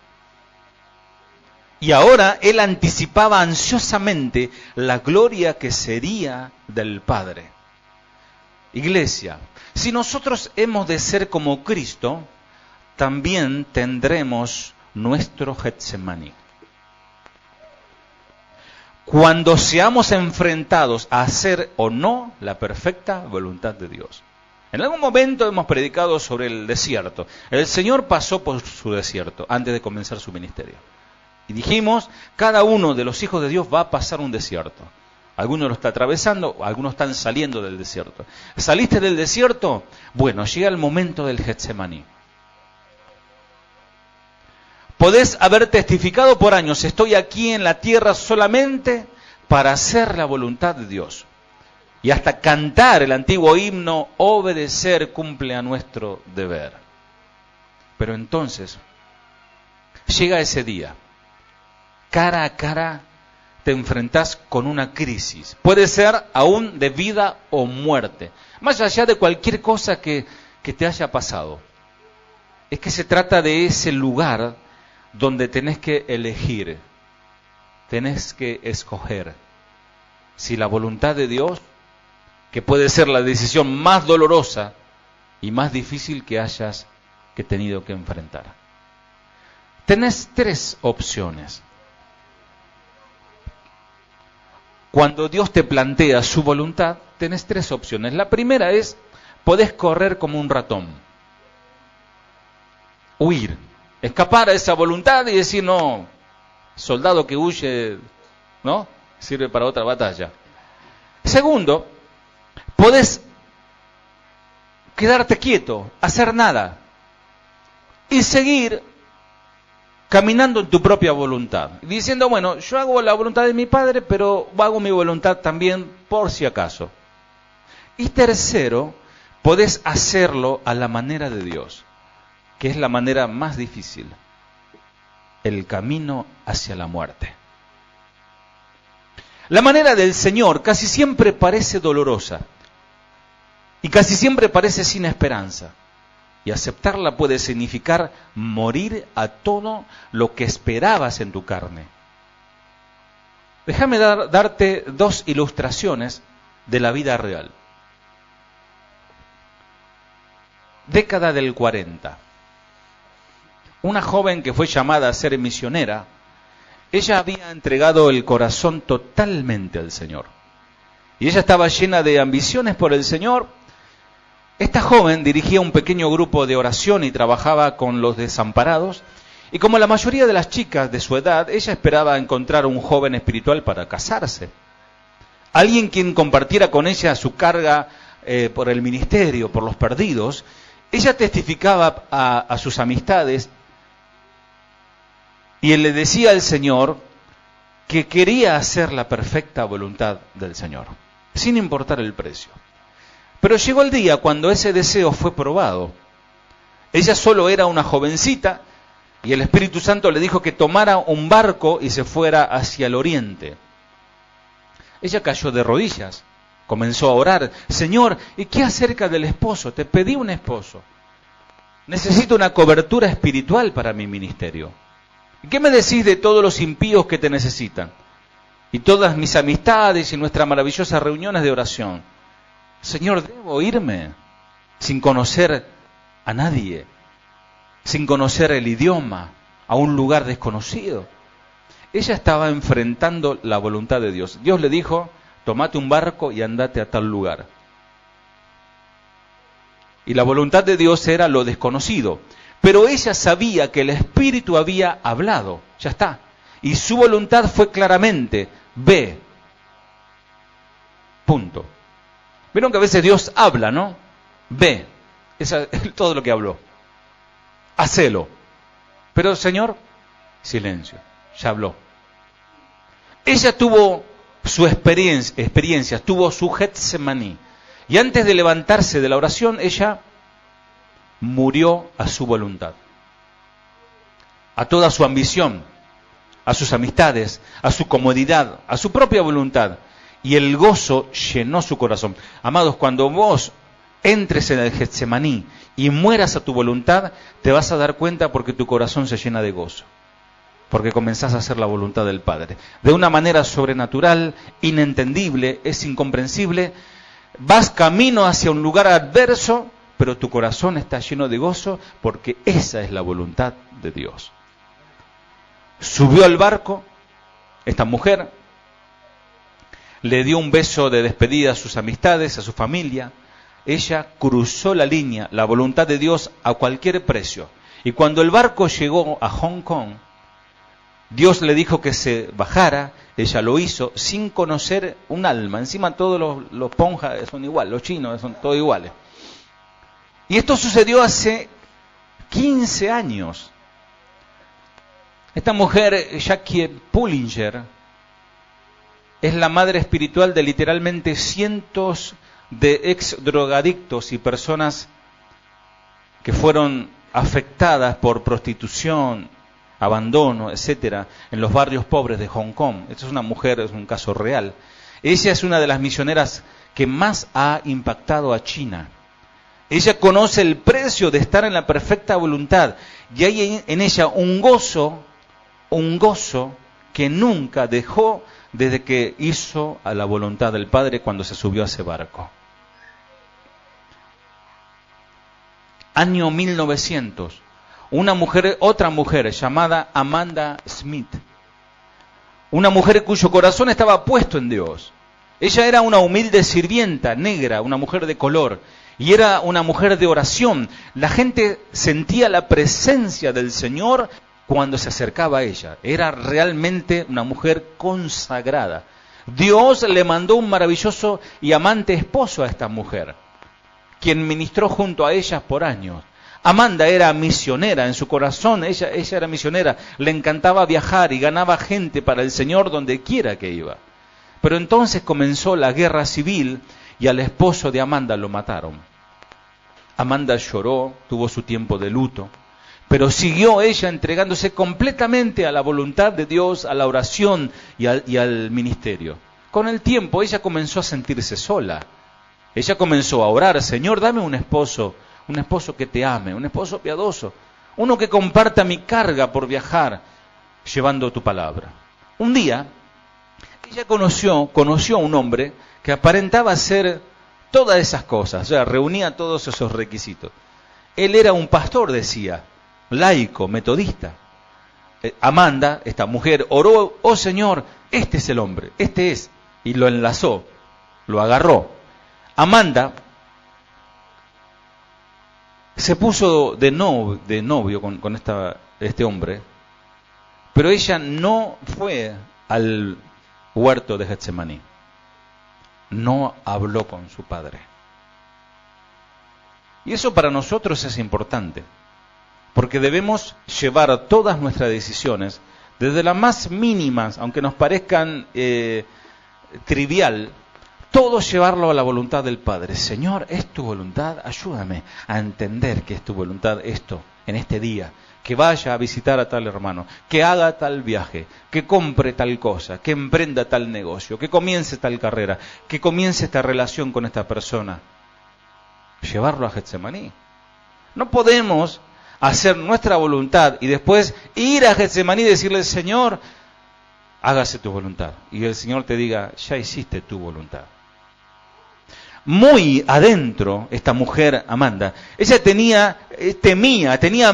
Y ahora Él anticipaba ansiosamente la gloria que sería del Padre. Iglesia, si nosotros hemos de ser como Cristo, también tendremos nuestro Getsemaní. Cuando seamos enfrentados a hacer o no la perfecta voluntad de Dios. En algún momento hemos predicado sobre el desierto. El Señor pasó por su desierto antes de comenzar su ministerio. Y dijimos, cada uno de los hijos de Dios va a pasar un desierto. Algunos lo está atravesando, algunos están saliendo del desierto. ¿Saliste del desierto? Bueno, llega el momento del Getsemaní. Podés haber testificado por años: estoy aquí en la tierra solamente para hacer la voluntad de Dios. Y hasta cantar el antiguo himno: obedecer cumple a nuestro deber. Pero entonces, llega ese día. Cara a cara te enfrentás con una crisis. Puede ser aún de vida o muerte. Más allá de cualquier cosa que te haya pasado. Es que se trata de ese lugar donde tenés que elegir. Tenés que escoger. Si la voluntad de Dios, que puede ser la decisión más dolorosa y más difícil que hayas tenido que enfrentar. Tenés tres opciones. Cuando Dios te plantea su voluntad, tenés tres opciones. La primera es: podés correr como un ratón. Huir. Escapar a esa voluntad y decir: no, soldado que huye, ¿no? Sirve para otra batalla. Segundo, podés quedarte quieto, hacer nada y seguir caminando en tu propia voluntad, diciendo: bueno, yo hago la voluntad de mi Padre, pero hago mi voluntad también por si acaso. Y tercero, podés hacerlo a la manera de Dios, que es la manera más difícil, el camino hacia la muerte. La manera del Señor casi siempre parece dolorosa y casi siempre parece sin esperanza. Y aceptarla puede significar morir a todo lo que esperabas en tu carne. Déjame darte dos ilustraciones de la vida real. Década del 40. Una joven que fue llamada a ser misionera, ella había entregado el corazón totalmente al Señor. Y ella estaba llena de ambiciones por el Señor. Esta joven dirigía un pequeño grupo de oración y trabajaba con los desamparados. Y como la mayoría de las chicas de su edad, ella esperaba encontrar un joven espiritual para casarse. Alguien quien compartiera con ella su carga por el ministerio, por los perdidos. Ella testificaba a sus amistades y él le decía al Señor que quería hacer la perfecta voluntad del Señor, sin importar el precio. Pero llegó el día cuando ese deseo fue probado. Ella solo era una jovencita y el Espíritu Santo le dijo que tomara un barco y se fuera hacia el oriente. Ella cayó de rodillas, comenzó a orar. Señor, ¿y qué acerca del esposo? Te pedí un esposo. Necesito una cobertura espiritual para mi ministerio. ¿Y qué me decís de todos los impíos que te necesitan? Y todas mis amistades y nuestras maravillosas reuniones de oración. Señor, ¿debo irme sin conocer a nadie? Sin conocer el idioma, a un lugar desconocido. Ella estaba enfrentando la voluntad de Dios. Dios le dijo, tomate un barco y andate a tal lugar. Y la voluntad de Dios era lo desconocido. Pero ella sabía que el Espíritu había hablado. Ya está. Y su voluntad fue claramente, ve. Punto. Vieron que a veces Dios habla, ¿no? Ve. Eso es todo lo que habló. Hacelo. Pero Señor, silencio. Ya habló. Ella tuvo su experiencia, tuvo su Getsemaní. Y antes de levantarse de la oración, ella murió a su voluntad. A toda su ambición, a sus amistades, a su comodidad, a su propia voluntad. Y el gozo llenó su corazón. Amados, cuando vos entres en el Getsemaní y mueras a tu voluntad, te vas a dar cuenta porque tu corazón se llena de gozo. Porque comenzás a hacer la voluntad del Padre. De una manera sobrenatural, inentendible, es incomprensible. Vas camino hacia un lugar adverso, pero tu corazón está lleno de gozo porque esa es la voluntad de Dios. Subió al barco, esta mujer, le dio un beso de despedida a sus amistades, a su familia. Ella cruzó la línea, la voluntad de Dios a cualquier precio. Y cuando el barco llegó a Hong Kong, Dios le dijo que se bajara, ella lo hizo sin conocer un alma. Encima todos los ponjas son iguales, los chinos son todos iguales. Y esto sucedió hace 15 años. Esta mujer, Jackie Pullinger, es la madre espiritual de literalmente cientos de ex drogadictos y personas que fueron afectadas por prostitución, abandono, etcétera, en los barrios pobres de Hong Kong. Esta es una mujer, es un caso real. Ella es una de las misioneras que más ha impactado a China. Ella conoce el precio de estar en la perfecta voluntad y hay en ella un gozo que nunca dejó desde que hizo a la voluntad del Padre cuando se subió a ese barco. Año 1900. Otra mujer llamada Amanda Smith, una mujer cuyo corazón estaba puesto en Dios. Ella era una humilde sirvienta negra, una mujer de color, y era una mujer de oración. La gente sentía la presencia del Señor cuando se acercaba a ella. Era realmente una mujer consagrada. Dios le mandó un maravilloso y amante esposo a esta mujer, quien ministró junto a ella por años. Amanda era misionera en su corazón, ella era misionera, le encantaba viajar y ganaba gente para el Señor donde quiera que iba. Pero entonces comenzó la guerra civil y al esposo de Amanda lo mataron. Amanda lloró, tuvo su tiempo de luto, pero siguió ella entregándose completamente a la voluntad de Dios, a la oración y al ministerio. con el tiempo ella comenzó a sentirse sola. Ella comenzó a orar: Señor, dame un esposo que te ame, un esposo piadoso, uno que comparta mi carga por viajar, llevando tu palabra. Un día, ella conoció a un hombre que aparentaba ser todas esas cosas, o sea, reunía todos esos requisitos. Él era un pastor, decía, laico, metodista. Amanda, esta mujer, oró: oh Señor, este es el hombre, este es. Y lo enlazó, lo agarró. Amanda se puso de novio con este hombre, pero ella no fue al huerto de Getsemaní. No habló con su padre. Y eso para nosotros es importante, porque debemos llevar todas nuestras decisiones, desde las más mínimas, aunque nos parezcan trivial, todo llevarlo a la voluntad del Padre. Señor, ¿es tu voluntad? Ayúdame a entender que es tu voluntad esto, en este día. Que vaya a visitar a tal hermano, que haga tal viaje, que compre tal cosa, que emprenda tal negocio, que comience tal carrera, que comience esta relación con esta persona. Llevarlo a Getsemaní. No podemos hacer nuestra voluntad y después ir a Getsemaní y decirle: Señor, hágase tu voluntad. Y el Señor te diga: ya hiciste tu voluntad. Muy adentro, esta mujer, Amanda, ella tenía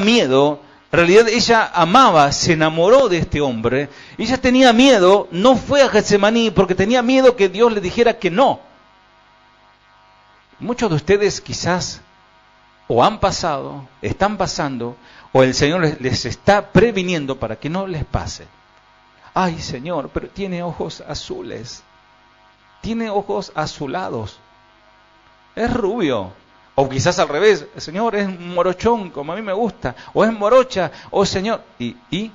miedo. En realidad ella amaba, se enamoró de este hombre. Ella tenía miedo, no fue a Getsemaní porque tenía miedo que Dios le dijera que no. Muchos de ustedes quizás o han pasado, están pasando, o el Señor les está previniendo para que no les pase. Ay, Señor, pero tiene ojos azules, tiene ojos azulados, es rubio. O quizás al revés: Señor, es morochón como a mí me gusta, o es morocha, o Señor, ¿y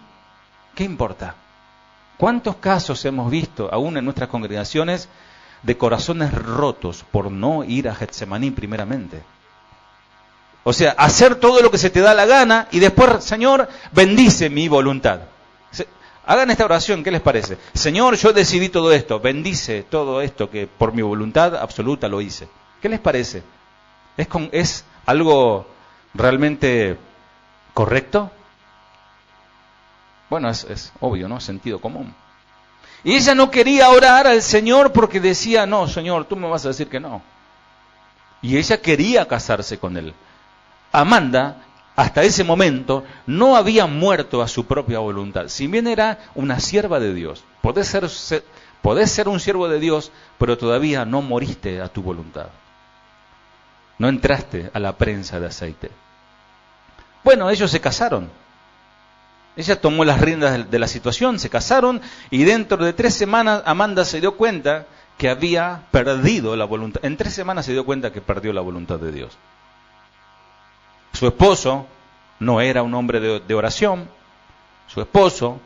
qué importa? ¿Cuántos casos hemos visto aún en nuestras congregaciones de corazones rotos por no ir a Getsemaní primeramente? O sea, hacer todo lo que se te da la gana y después: Señor, bendice mi voluntad. Hagan esta oración, ¿qué les parece? Señor, yo decidí todo esto, bendice todo esto que por mi voluntad absoluta lo hice. ¿Qué les parece? ¿Es algo realmente correcto? Bueno, es obvio, ¿no? Sentido común. Y ella no quería orar al Señor porque decía: no, Señor, tú me vas a decir que no. Y ella quería casarse con él. Amanda, hasta ese momento, no había muerto a su propia voluntad. Si bien era una sierva de Dios, podés ser un siervo de Dios, pero todavía no moriste a tu voluntad. No entraste a la prensa de aceite. Bueno, ellos se casaron. Ella tomó las riendas de la situación, se casaron, y dentro de 3 semanas Amanda se dio cuenta que había perdido la voluntad. En 3 semanas se dio cuenta que perdió la voluntad de Dios. Su esposo no era un hombre de oración, su esposo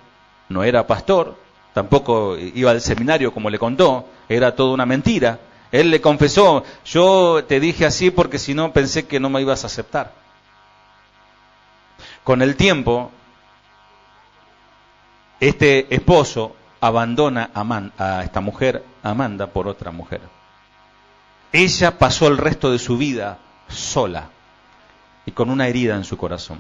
no era pastor, tampoco iba al seminario como le contó, era toda una mentira. Él le confesó: yo te dije así porque si no pensé que no me ibas a aceptar. Con el tiempo, este esposo abandona a esta mujer, Amanda, por otra mujer. Ella pasó el resto de su vida sola y con una herida en su corazón.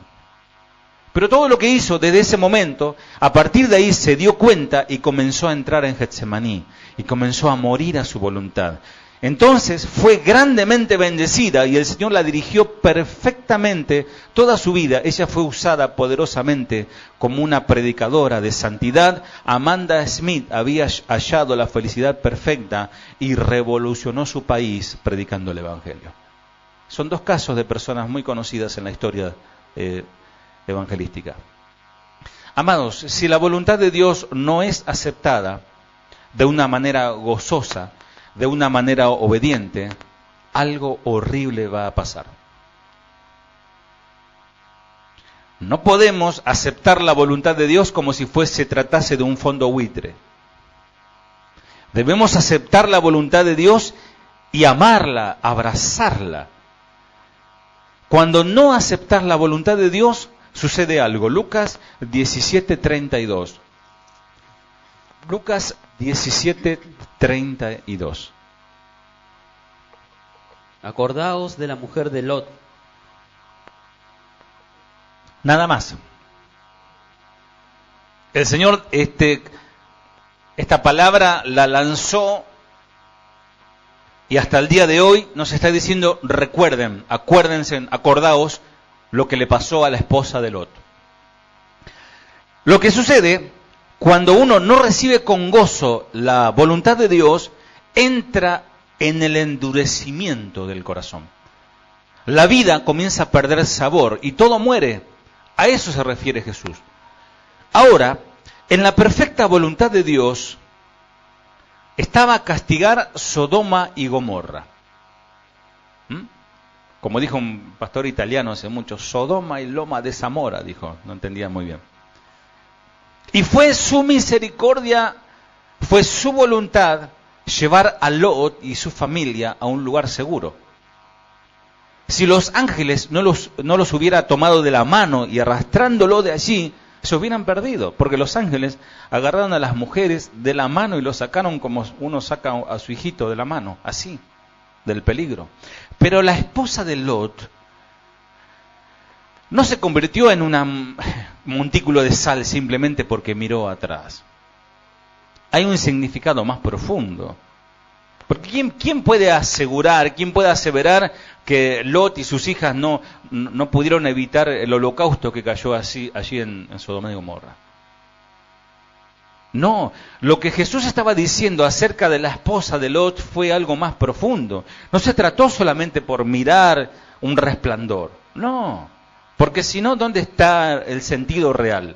Pero todo lo que hizo desde ese momento, a partir de ahí se dio cuenta y comenzó a entrar en Getsemaní y comenzó a morir a su voluntad. Entonces fue grandemente bendecida y el Señor la dirigió perfectamente toda su vida. Ella fue usada poderosamente como una predicadora de santidad. Amanda Smith había hallado la felicidad perfecta y revolucionó su país predicando el Evangelio. Son 2 casos de personas muy conocidas en la historia evangelística. Amados, si la voluntad de Dios no es aceptada de una manera gozosa, de una manera obediente, algo horrible va a pasar. No podemos aceptar la voluntad de Dios como si se tratase de un fondo buitre. Debemos aceptar la voluntad de Dios y amarla, abrazarla. Cuando no aceptas la voluntad de Dios, sucede algo. Lucas 17:32. Lucas 17:32. 32. Acordaos de la mujer de Lot. Nada más. El Señor esta palabra la lanzó y hasta el día de hoy nos está diciendo, recuerden, acuérdense, acordaos lo que le pasó a la esposa de Lot. Lo que sucede cuando uno no recibe con gozo la voluntad de Dios, entra en el endurecimiento del corazón. La vida comienza a perder sabor y todo muere. A eso se refiere Jesús. Ahora, en la perfecta voluntad de Dios, estaba castigar Sodoma y Gomorra. Como dijo un pastor italiano hace mucho, Sodoma y Loma de Zamora, dijo, no entendía muy bien. Y fue su misericordia, fue su voluntad llevar a Lot y su familia a un lugar seguro. Si los ángeles no los hubiera tomado de la mano y arrastrándolo de allí, se hubieran perdido, porque los ángeles agarraron a las mujeres de la mano y lo sacaron como uno saca a su hijito de la mano, así, del peligro. Pero la esposa de Lot no se convirtió en un montículo de sal simplemente porque miró atrás. Hay un significado más profundo. Porque ¿quién puede asegurar, quién puede aseverar que Lot y sus hijas no pudieron evitar el holocausto que cayó allí en Sodoma y Gomorra? No, lo que Jesús estaba diciendo acerca de la esposa de Lot fue algo más profundo. No se trató solamente por mirar un resplandor, no, porque si no, ¿dónde está el sentido real?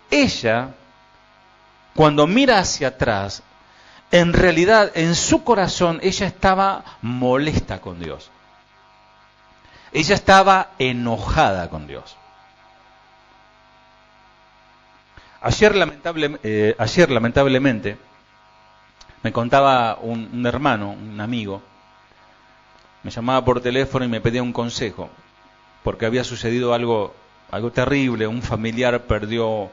Ella, cuando mira hacia atrás, en realidad, en su corazón, ella estaba molesta con Dios. Ella estaba enojada con Dios. Ayer, lamentablemente, me contaba un hermano, un amigo, me llamaba por teléfono y me pedía un consejo, porque había sucedido algo terrible, un familiar perdió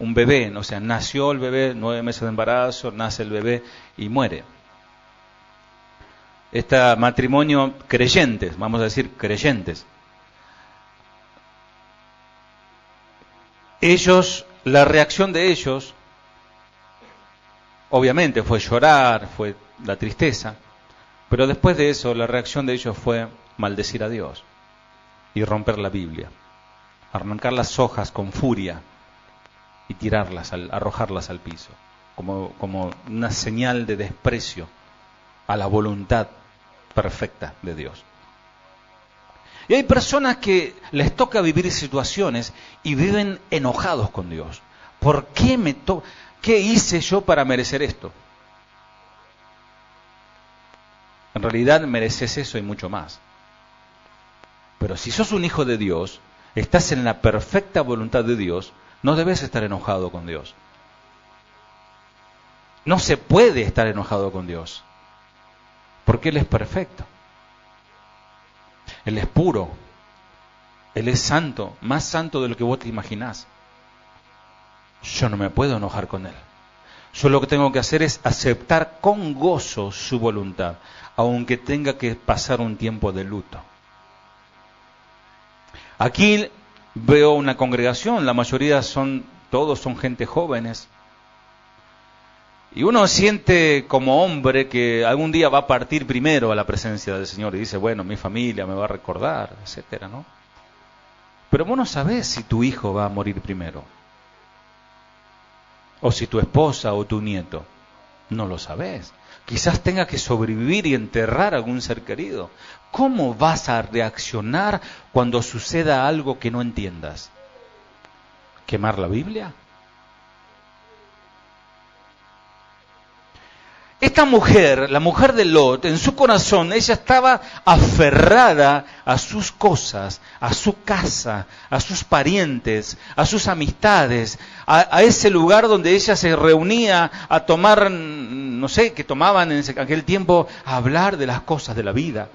un bebé, o sea, nació el bebé, 9 meses de embarazo, nace el bebé y muere. Este matrimonio creyentes, vamos a decir creyentes. La reacción de ellos, obviamente fue llorar, fue la tristeza, pero después de eso la reacción de ellos fue maldecir a Dios y romper la Biblia, arrancar las hojas con furia y tirarlas, arrojarlas al piso, como una señal de desprecio a la voluntad perfecta de Dios. Y hay personas que les toca vivir situaciones y viven enojados con Dios. ¿Por qué qué hice yo para merecer esto? En realidad mereces eso y mucho más. Pero si sos un hijo de Dios, estás en la perfecta voluntad de Dios, no debes estar enojado con Dios. No se puede estar enojado con Dios, porque Él es perfecto. Él es puro. Él es santo, más santo de lo que vos te imaginás. Yo no me puedo enojar con Él. Yo lo que tengo que hacer es aceptar con gozo su voluntad, aunque tenga que pasar un tiempo de luto. Aquí veo una congregación, la mayoría todos son gente jóvenes. Y uno siente como hombre que algún día va a partir primero a la presencia del Señor y dice, bueno, mi familia me va a recordar, etcétera, ¿no? Pero vos no sabés si tu hijo va a morir primero. O si tu esposa o tu nieto. No lo sabés. Quizás tenga que sobrevivir y enterrar a algún ser querido. ¿Cómo vas a reaccionar cuando suceda algo que no entiendas? ¿Quemar la Biblia? Esta mujer, la mujer de Lot, en su corazón, ella estaba aferrada a sus cosas, a su casa, a sus parientes, a sus amistades, a ese lugar donde ella se reunía a tomar, no sé, que tomaban en aquel tiempo, a hablar de las cosas de la vida.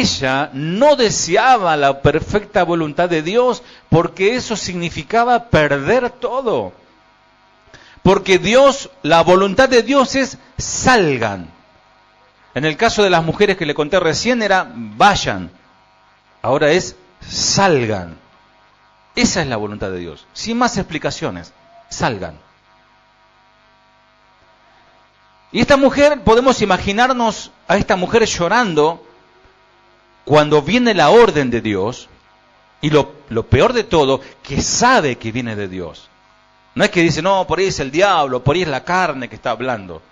ella no deseaba la perfecta voluntad de Dios porque eso significaba perder todo. Porque Dios, la voluntad de Dios es salgan. En el caso de las mujeres que le conté recién era vayan. Ahora es salgan. Esa es la voluntad de Dios. Sin más explicaciones, salgan. Y esta mujer, podemos imaginarnos a esta mujer llorando cuando viene la orden de Dios, y lo peor de todo, que sabe que viene de Dios. No es que dice, no, por ahí es el diablo, por ahí es la carne que está hablando.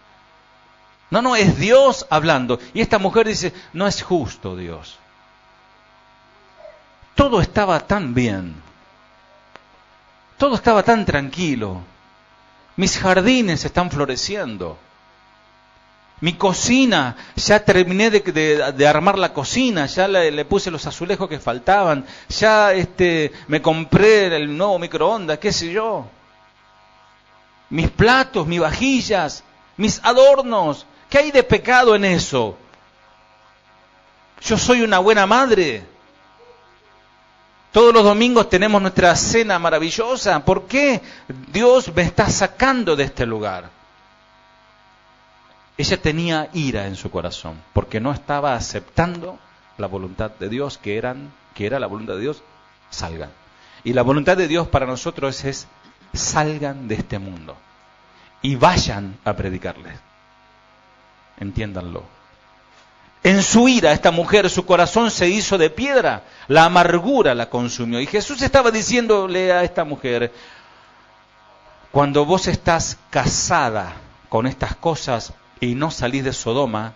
No, es Dios hablando. Y esta mujer dice, no es justo Dios. Todo estaba tan bien. Todo estaba tan tranquilo. Mis jardines están floreciendo. Mi cocina, ya terminé de armar la cocina, ya le puse los azulejos que faltaban, ya me compré el nuevo microondas, qué sé yo. Mis platos, mis vajillas, mis adornos, ¿qué hay de pecado en eso? Yo soy una buena madre. Todos los domingos tenemos nuestra cena maravillosa. ¿Por qué Dios me está sacando de este lugar? Ella tenía ira en su corazón, porque no estaba aceptando la voluntad de Dios, que era la voluntad de Dios, salgan. Y la voluntad de Dios para nosotros es salgan de este mundo y vayan a predicarles. Entiéndanlo. En su ira, esta mujer, su corazón se hizo de piedra, la amargura la consumió. Y Jesús estaba diciéndole a esta mujer, cuando vos estás casada con estas cosas, y no salís de Sodoma,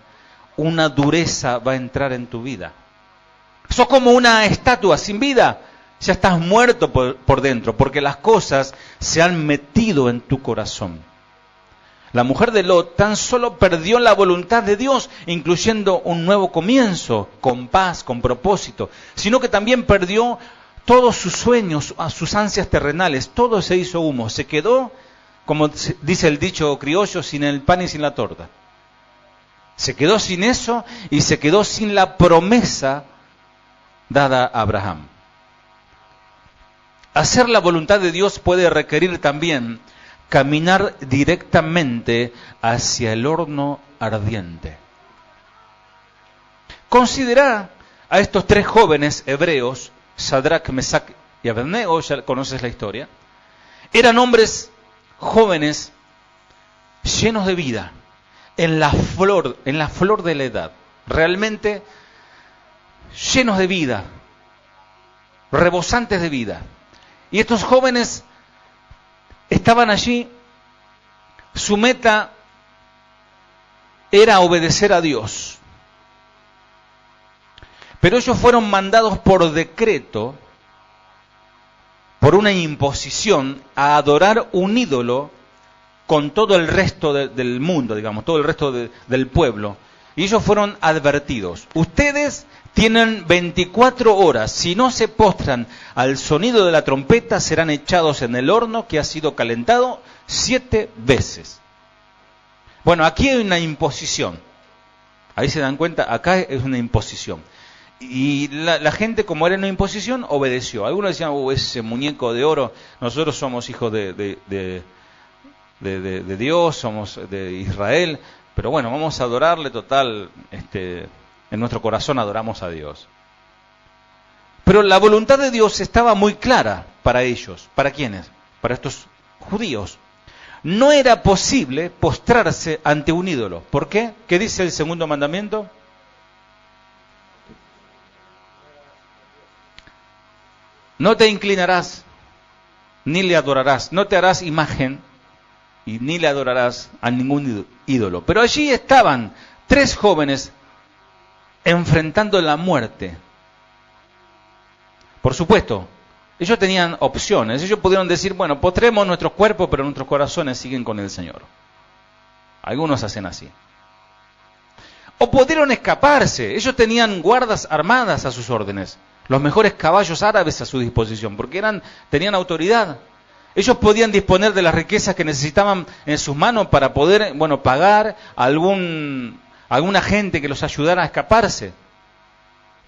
una dureza va a entrar en tu vida. Sos como una estatua sin vida, ya estás muerto por dentro, porque las cosas se han metido en tu corazón. La mujer de Lot tan solo perdió la voluntad de Dios, incluyendo un nuevo comienzo, con paz, con propósito, sino que también perdió todos sus sueños, sus ansias terrenales, todo se hizo humo, se quedó, como dice el dicho criollo, sin el pan y sin la torta. Se quedó sin eso y se quedó sin la promesa dada a Abraham. Hacer la voluntad de Dios puede requerir también caminar directamente hacia el horno ardiente. Considera a estos tres jóvenes hebreos, Sadrach, Mesach y Abednego, ya conoces la historia. Eran hombres jóvenes, llenos de vida, en la flor de la edad, realmente llenos de vida, rebosantes de vida. Y estos jóvenes estaban allí, su meta era obedecer a Dios. Pero ellos fueron mandados por decreto, por una imposición, a adorar un ídolo con todo el resto del mundo, digamos, todo el resto del pueblo. Y ellos fueron advertidos. Ustedes tienen 24 horas. Si no se postran al sonido de la trompeta, serán echados en el horno que ha sido calentado 7 veces. Bueno, aquí hay una imposición. Ahí se dan cuenta, acá es una imposición. Y la gente, como era una imposición, obedeció. Algunos decían, ese muñeco de oro, nosotros somos hijos de Dios, somos de Israel, pero bueno, vamos a adorarle, total, en nuestro corazón adoramos a Dios. Pero la voluntad de Dios estaba muy clara para ellos. ¿Para quiénes? Para estos judíos. No era posible postrarse ante un ídolo. ¿Por qué? ¿Qué dice el segundo mandamiento? No te inclinarás, ni le adorarás, no te harás imagen, y ni le adorarás a ningún ídolo. Pero allí estaban 3 jóvenes enfrentando la muerte. Por supuesto, ellos tenían opciones. Ellos pudieron decir, bueno, postremos nuestros cuerpos, pero nuestros corazones siguen con el Señor. Algunos hacen así. O pudieron escaparse. Ellos tenían guardas armadas a sus órdenes, los mejores caballos árabes a su disposición, porque tenían autoridad. Ellos podían disponer de las riquezas que necesitaban en sus manos para poder, pagar a alguna gente que los ayudara a escaparse.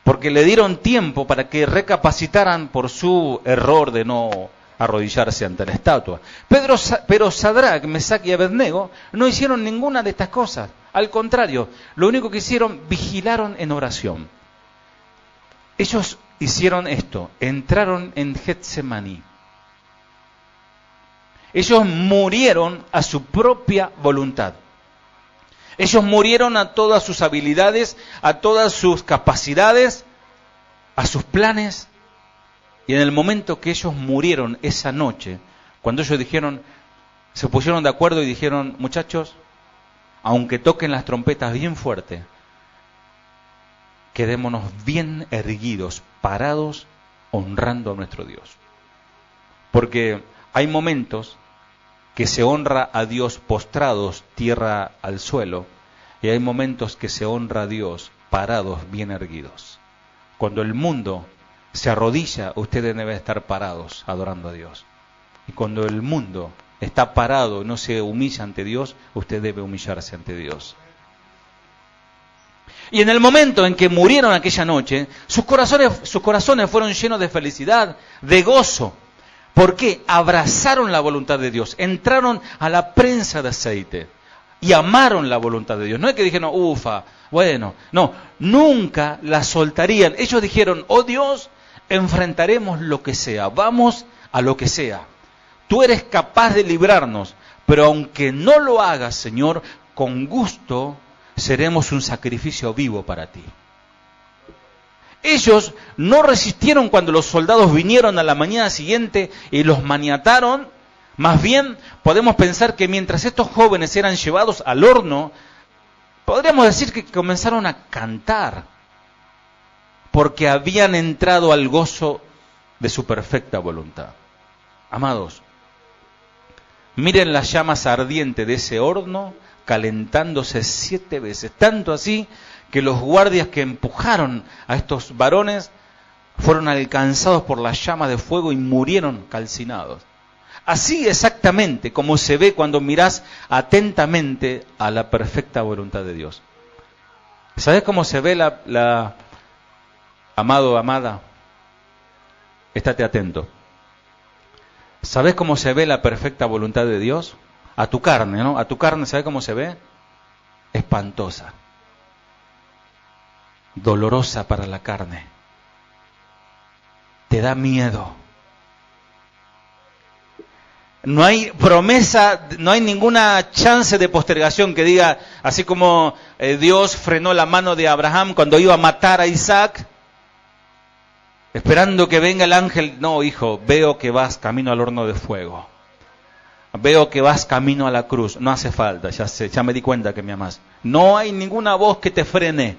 porque le dieron tiempo para que recapacitaran por su error de no arrodillarse ante la estatua. Pero Sadrac, Mesac y Abednego no hicieron ninguna de estas cosas. Al contrario, lo único que hicieron, vigilaron en oración. Ellos hicieron esto, entraron en Getsemaní. Ellos murieron a su propia voluntad. Ellos murieron a todas sus habilidades, a todas sus capacidades, a sus planes. Y en el momento que ellos murieron esa noche, cuando ellos se pusieron de acuerdo y dijeron, muchachos, aunque toquen las trompetas bien fuerte, quedémonos bien erguidos, parados, honrando a nuestro Dios. Porque hay momentos que se honra a Dios postrados, tierra al suelo, y hay momentos que se honra a Dios parados, bien erguidos. Cuando el mundo se arrodilla, ustedes deben estar parados, adorando a Dios. Y cuando el mundo está parado y no se humilla ante Dios, usted debe humillarse ante Dios. Y en el momento en que murieron aquella noche, sus corazones fueron llenos de felicidad, de gozo. ¿Por qué? Abrazaron la voluntad de Dios, entraron a la prensa de aceite y amaron la voluntad de Dios. No es que dijeron, ufa, bueno, no, nunca la soltarían. Ellos dijeron, oh Dios, enfrentaremos lo que sea, vamos a lo que sea. Tú eres capaz de librarnos, pero aunque no lo hagas, Señor, con gusto seremos un sacrificio vivo para ti. Ellos no resistieron cuando los soldados vinieron a la mañana siguiente y los maniataron. Más bien, podemos pensar que mientras estos jóvenes eran llevados al horno, podríamos decir que comenzaron a cantar, porque habían entrado al gozo de su perfecta voluntad. Amados, miren las llamas ardientes de ese horno, calentándose 7 veces, tanto así que los guardias que empujaron a estos varones fueron alcanzados por las llamas de fuego y murieron calcinados. Así exactamente como se ve cuando mirás atentamente a la perfecta voluntad de Dios. ¿Sabes cómo se ve amado, amada? Estate atento. ¿Sabes cómo se ve la perfecta voluntad de Dios? A tu carne, ¿no? A tu carne, ¿sabes cómo se ve? Espantosa. Dolorosa para la carne. Te da miedo. No hay promesa, no hay ninguna chance de postergación que diga, así como Dios frenó la mano de Abraham cuando iba a matar a Isaac, esperando que venga el ángel. No, hijo, veo que vas camino al horno de fuego. Veo que vas camino a la cruz. No hace falta, ya me di cuenta que me amas. No hay ninguna voz que te frene.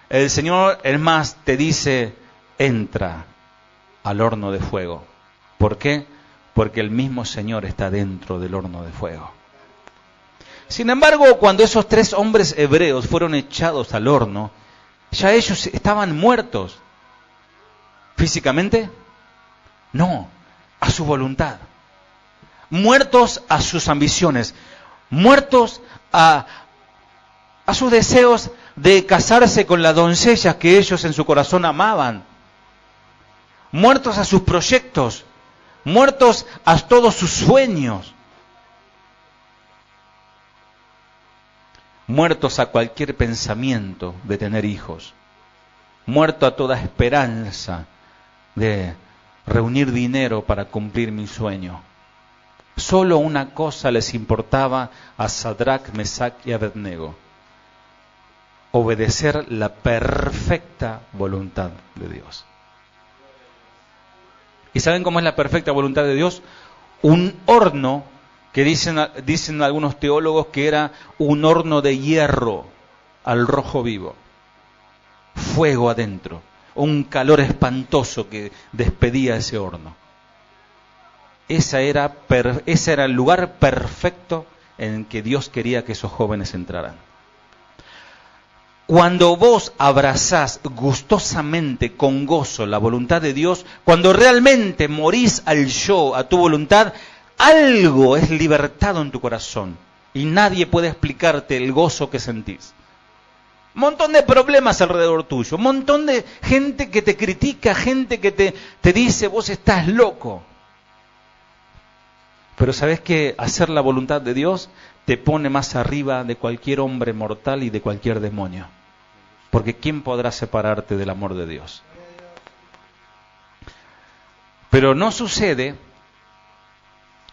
El Señor, es más, te dice, entra al horno de fuego. ¿Por qué? Porque el mismo Señor está dentro del horno de fuego. Sin embargo, cuando esos 3 hombres hebreos fueron echados al horno, ya ellos estaban muertos. ¿Físicamente? No, a su voluntad. Muertos a sus ambiciones. Muertos a sus deseos de casarse con las doncellas que ellos en su corazón amaban. Muertos a sus proyectos. Muertos a todos sus sueños. Muertos a cualquier pensamiento de tener hijos. Muerto a toda esperanza de reunir dinero para cumplir mi sueño. Solo una cosa les importaba a Sadrac, Mesac y Abednego: obedecer la perfecta voluntad de Dios. ¿Y saben cómo es la perfecta voluntad de Dios? Un horno que dicen algunos teólogos que era un horno de hierro al rojo vivo. Fuego adentro, un calor espantoso que despedía ese horno. Ese era el lugar perfecto en que Dios quería que esos jóvenes entraran. Cuando vos abrazás gustosamente, con gozo, la voluntad de Dios, cuando realmente morís al yo, a tu voluntad, algo es libertado en tu corazón y nadie puede explicarte el gozo que sentís. Un montón de problemas alrededor tuyo, un montón de gente que te critica, gente que te dice, vos estás loco. Pero ¿sabés que hacer la voluntad de Dios te pone más arriba de cualquier hombre mortal y de cualquier demonio? Porque ¿quién podrá separarte del amor de Dios? Pero no sucede,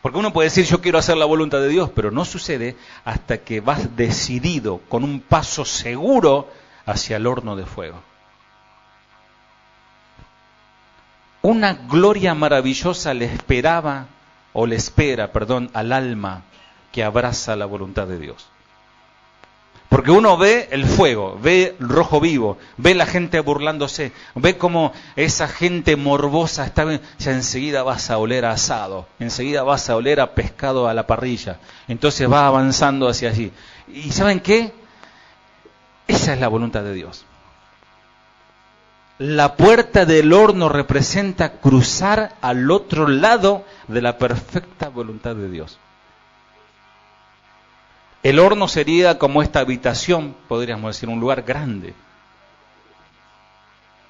porque uno puede decir yo quiero hacer la voluntad de Dios, pero no sucede hasta que vas decidido, con un paso seguro hacia el horno de fuego. Una gloria maravillosa le espera al alma que abraza la voluntad de Dios. Porque uno ve el fuego, ve el rojo vivo, ve la gente burlándose, ve cómo esa gente morbosa está, ya enseguida vas a oler a asado, enseguida vas a oler a pescado a la parrilla, entonces va avanzando hacia allí. ¿Y saben qué? Esa es la voluntad de Dios. La puerta del horno representa cruzar al otro lado de la perfecta voluntad de Dios. El horno sería como esta habitación, podríamos decir, un lugar grande.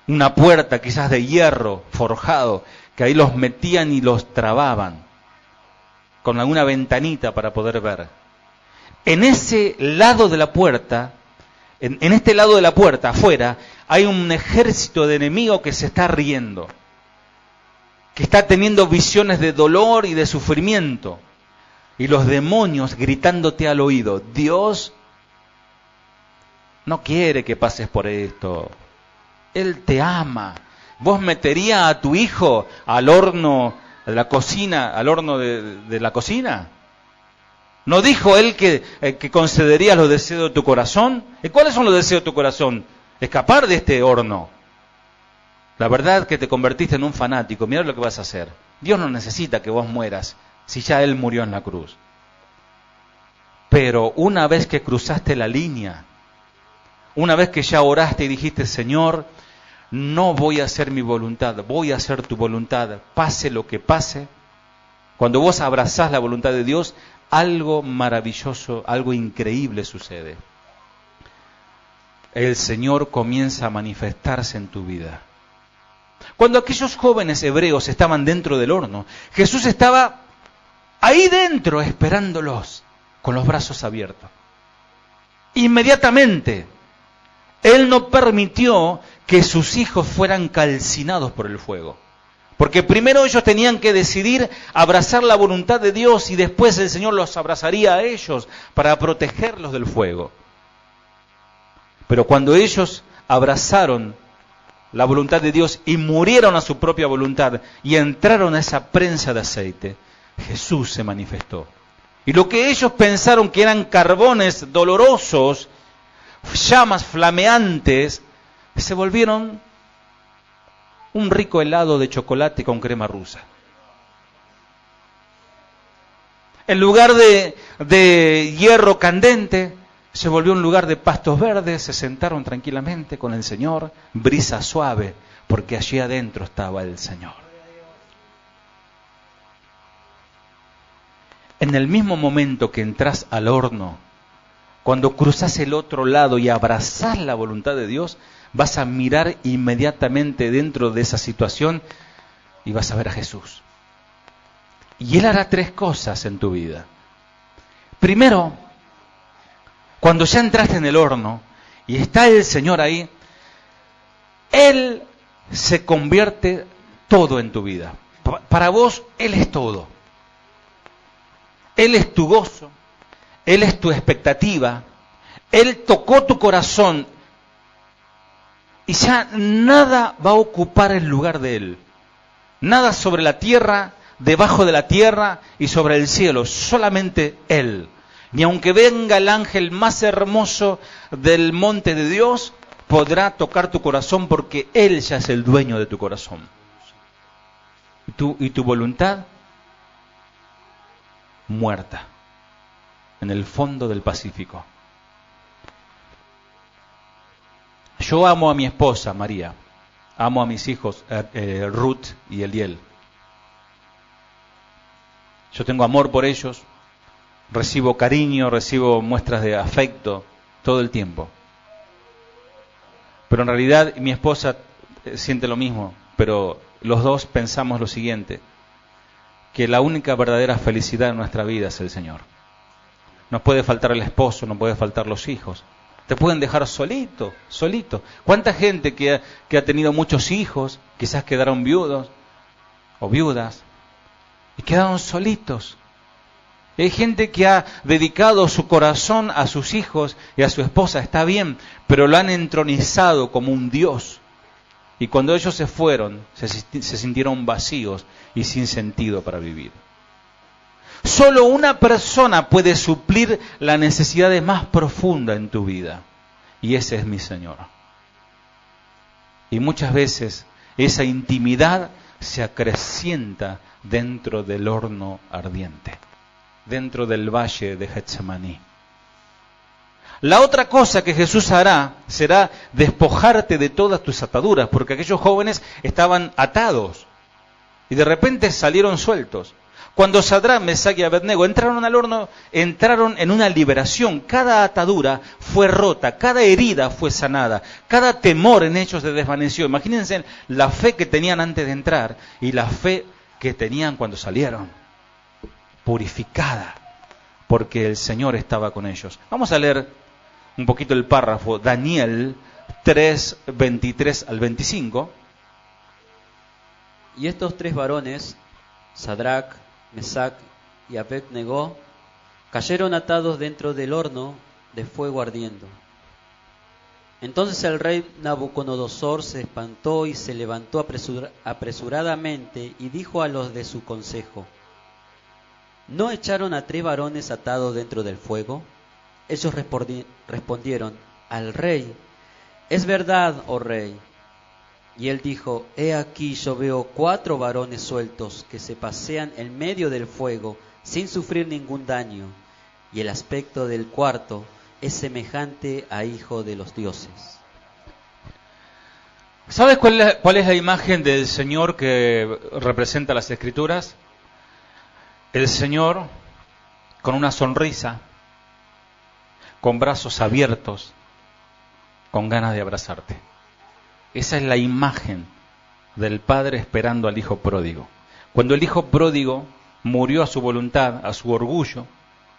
Una puerta quizás de hierro forjado, que ahí los metían y los trababan, con alguna ventanita para poder ver. En ese lado de la puerta, en este lado de la puerta, afuera, hay un ejército de enemigos que se está riendo, que está teniendo visiones de dolor y de sufrimiento. Y los demonios gritándote al oído, Dios no quiere que pases por esto. Él te ama. ¿Vos meterías a tu hijo al horno de la cocina, al horno de la cocina? ¿No dijo él que concedería los deseos de tu corazón? ¿Y cuáles son los deseos de tu corazón? Escapar de este horno. La verdad que te convertiste en un fanático. Mirá lo que vas a hacer. Dios no necesita que vos mueras si ya Él murió en la cruz. Pero una vez que cruzaste la línea, una vez que ya oraste y dijiste, Señor, no voy a hacer mi voluntad, voy a hacer tu voluntad, pase lo que pase, cuando vos abrazás la voluntad de Dios, algo maravilloso, algo increíble sucede. El Señor comienza a manifestarse en tu vida. Cuando aquellos jóvenes hebreos estaban dentro del horno, Jesús estaba ahí dentro esperándolos con los brazos abiertos. Inmediatamente, Él no permitió que sus hijos fueran calcinados por el fuego. Porque primero ellos tenían que decidir abrazar la voluntad de Dios y después el Señor los abrazaría a ellos para protegerlos del fuego. Pero cuando ellos abrazaron la voluntad de Dios y murieron a su propia voluntad y entraron a esa prensa de aceite, Jesús se manifestó. Y lo que ellos pensaron que eran carbones dolorosos, llamas flameantes, se volvieron un rico helado de chocolate con crema rusa. En lugar de hierro candente, se volvió un lugar de pastos verdes, se sentaron tranquilamente con el Señor, brisa suave, porque allí adentro estaba el Señor. En el mismo momento que entras al horno, cuando cruzas el otro lado y abrazás la voluntad de Dios, vas a mirar inmediatamente dentro de esa situación y vas a ver a Jesús. Y Él hará tres cosas en tu vida. Primero, cuando ya entraste en el horno y está el Señor ahí, Él se convierte todo en tu vida. Para vos, Él es todo. Él es tu gozo, Él es tu expectativa, Él tocó tu corazón y ya nada va a ocupar el lugar de Él. Nada sobre la tierra, debajo de la tierra y sobre el cielo, solamente Él. Ni aunque venga el ángel más hermoso del monte de Dios, podrá tocar tu corazón porque Él ya es el dueño de tu corazón. ¿Y tu voluntad? Muerta en el fondo del Pacífico. Yo amo a mi esposa María, amo a mis hijos Ruth y Eliel. Yo tengo amor por ellos, recibo cariño, recibo muestras de afecto todo el tiempo. pero en realidad mi esposa siente lo mismo, pero los dos pensamos lo siguiente, que la única verdadera felicidad en nuestra vida es el Señor. Nos puede faltar el esposo, nos puede faltar los hijos, te pueden dejar solito. ¿Cuánta gente que ha tenido muchos hijos, quizás quedaron viudos o viudas, y quedaron solitos? Hay gente que ha dedicado su corazón a sus hijos y a su esposa, está bien, pero lo han entronizado como un Dios. Y cuando ellos se fueron, se sintieron vacíos y sin sentido para vivir. Solo una persona puede suplir la necesidad más profunda en tu vida, y ese es mi Señor. Y muchas veces esa intimidad se acrecienta dentro del horno ardiente, dentro del valle de Getsemaní. La otra cosa que Jesús hará será despojarte de todas tus ataduras, porque aquellos jóvenes estaban atados y de repente salieron sueltos. Cuando Sadrach, Mesach y Abednego entraron al horno, entraron en una liberación. Cada atadura fue rota, cada herida fue sanada, cada temor en ellos se desvaneció. Imagínense la fe que tenían antes de entrar y la fe que tenían cuando salieron, purificada, porque el Señor estaba con ellos. Vamos a leer un poquito el párrafo, Daniel 3, 23 al 25. Y estos tres varones, Sadrach, Mesach y Abednego, cayeron atados dentro del horno de fuego ardiendo. Entonces el rey Nabucodonosor se espantó y se levantó apresuradamente y dijo a los de su consejo: ¿no echaron a tres varones atados dentro del fuego? Ellos respondieron al rey: es verdad, oh rey. Y él dijo: he aquí yo veo 4 varones sueltos que se pasean en medio del fuego sin sufrir ningún daño, y el aspecto del cuarto es semejante a hijo de los dioses. ¿Sabes cuál es la imagen del Señor que representa las Escrituras? El Señor con una sonrisa, con brazos abiertos, con ganas de abrazarte. Esa es la imagen del Padre esperando al Hijo pródigo. Cuando el Hijo pródigo murió a su voluntad, a su orgullo,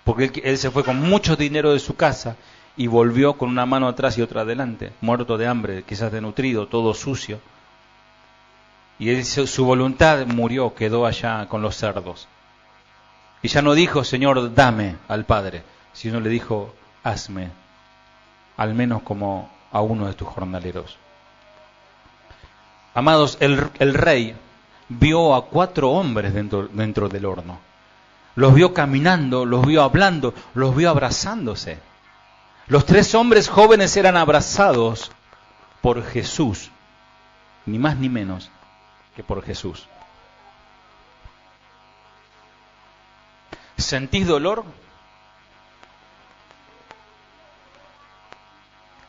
porque él se fue con mucho dinero de su casa y volvió con una mano atrás y otra adelante, muerto de hambre, quizás desnutrido, todo sucio. Y él, su voluntad murió, quedó allá con los cerdos. Y ya no dijo: Señor, dame al Padre, sino le dijo: hazme, al menos como a uno de tus jornaleros. Amados, el rey vio a 4 hombres dentro del horno. Los vio caminando, los vio hablando, los vio abrazándose. Los 3 hombres jóvenes eran abrazados por Jesús, ni más ni menos que por Jesús. ¿Sentís dolor?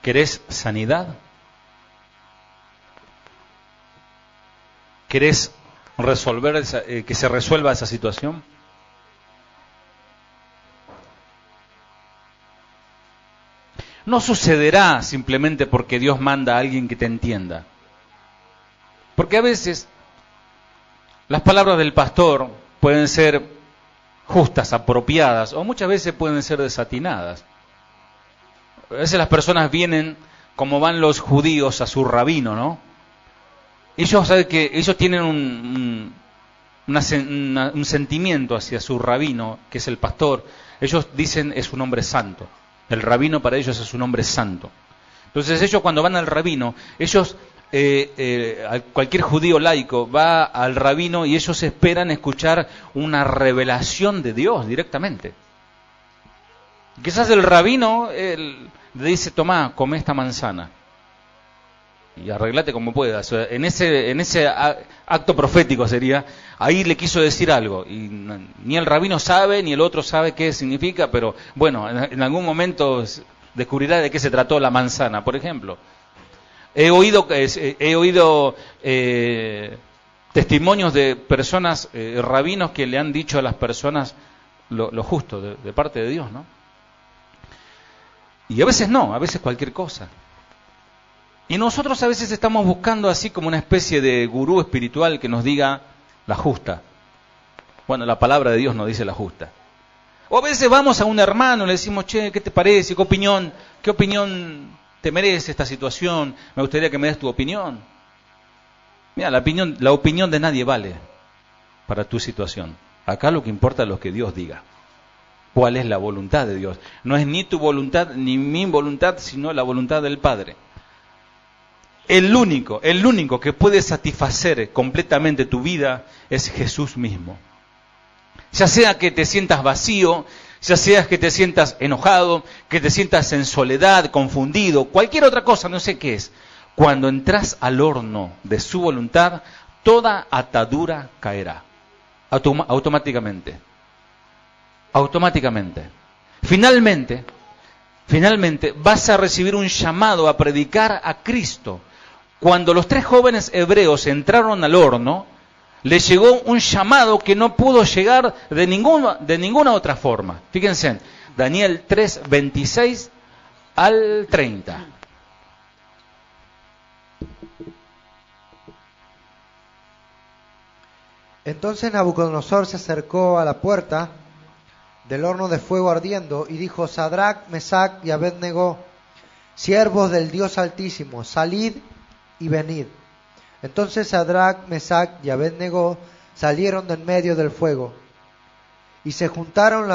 ¿Querés sanidad? ¿Querés resolver que se resuelva esa situación? No sucederá simplemente porque Dios manda a alguien que te entienda. Porque a veces las palabras del pastor pueden ser justas, apropiadas, o muchas veces pueden ser desatinadas. A veces las personas vienen como van los judíos a su rabino, ¿no? Ellos saben que ellos tienen un sentimiento hacia su rabino, que es el pastor. Ellos dicen: es un hombre santo. El rabino para ellos es un hombre santo. Entonces ellos, cuando van al rabino, ellos, cualquier judío laico va al rabino y ellos esperan escuchar una revelación de Dios directamente. Quizás el rabino le dice: tomá, come esta manzana y arreglate como puedas. O sea, en ese acto profético sería, ahí le quiso decir algo, y ni el rabino sabe, ni el otro sabe qué significa, pero bueno, en algún momento descubrirá de qué se trató la manzana, por ejemplo. He oído testimonios de personas, rabinos, que le han dicho a las personas lo justo de parte de Dios, ¿no? Y a veces no, a veces cualquier cosa. Y nosotros a veces estamos buscando así como una especie de gurú espiritual que nos diga la justa. Bueno, la palabra de Dios nos dice la justa. O a veces vamos a un hermano y le decimos, che, ¿qué te parece? ¿Qué opinión te merece esta situación? Me gustaría que me des tu opinión. Mira, la opinión de nadie vale para tu situación. Acá lo que importa es lo que Dios diga. ¿Cuál es la voluntad de Dios? No es ni tu voluntad ni mi voluntad, sino la voluntad del Padre. El único que puede satisfacer completamente tu vida es Jesús mismo. Ya sea que te sientas vacío, ya sea que te sientas enojado, que te sientas en soledad, confundido, cualquier otra cosa, no sé qué es. Cuando entras al horno de su voluntad, toda atadura caerá. Automáticamente. Automáticamente. Finalmente, vas a recibir un llamado a predicar a Cristo. Cuando los 3 jóvenes hebreos entraron al horno, les llegó un llamado que no pudo llegar de ninguna otra forma. Fíjense, Daniel 3, 26 al 30. Entonces Nabucodonosor se acercó a la puerta del horno de fuego ardiendo y dijo: Sadrac, Mesac y Abed-Negó, siervos del Dios Altísimo, salid y venid. Entonces Sadrac, Mesac y Abed-Negó salieron de en medio del fuego. Y se juntaron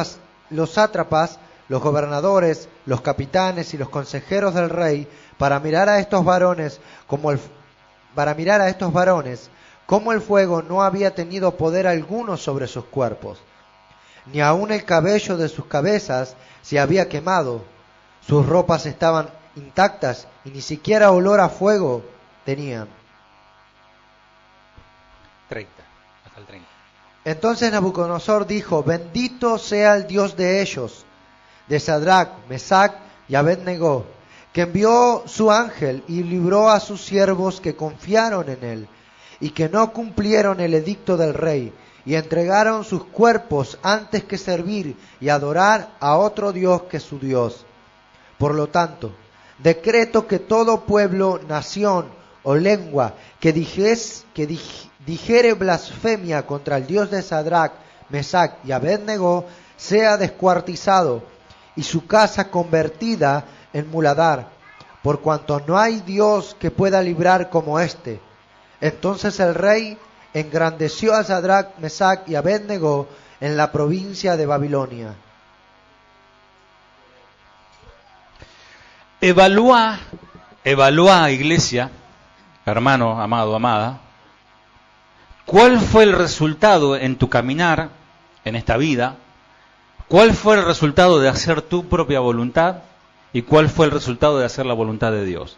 los sátrapas, los gobernadores, los capitanes y los consejeros del rey para mirar a estos varones como el fuego no había tenido poder alguno sobre sus cuerpos, ni aun el cabello de sus cabezas se había quemado. Sus ropas estaban intactas y ni siquiera olor a fuego tenían. 30, hasta el 30. Entonces Nabucodonosor dijo: bendito sea el Dios de ellos, de Sadrac, Mesac y Abed-Negó, que envió su ángel y libró a sus siervos que confiaron en él, y que no cumplieron el edicto del rey, y entregaron sus cuerpos antes que servir y adorar a otro Dios que su Dios. Por lo tanto, decreto que todo pueblo, nación o lengua que dijere blasfemia contra el Dios de Sadrac, Mesac y Abed-Negó sea descuartizado y su casa convertida en muladar, por cuanto no hay Dios que pueda librar como éste. Entonces el rey engrandeció a Sadrac, Mesac y Abed-Negó en la provincia de Babilonia. Evalúa, iglesia, hermano, amado, amada, ¿cuál fue el resultado en tu caminar, en esta vida? ¿Cuál fue el resultado de hacer tu propia voluntad? ¿Y cuál fue el resultado de hacer la voluntad de Dios?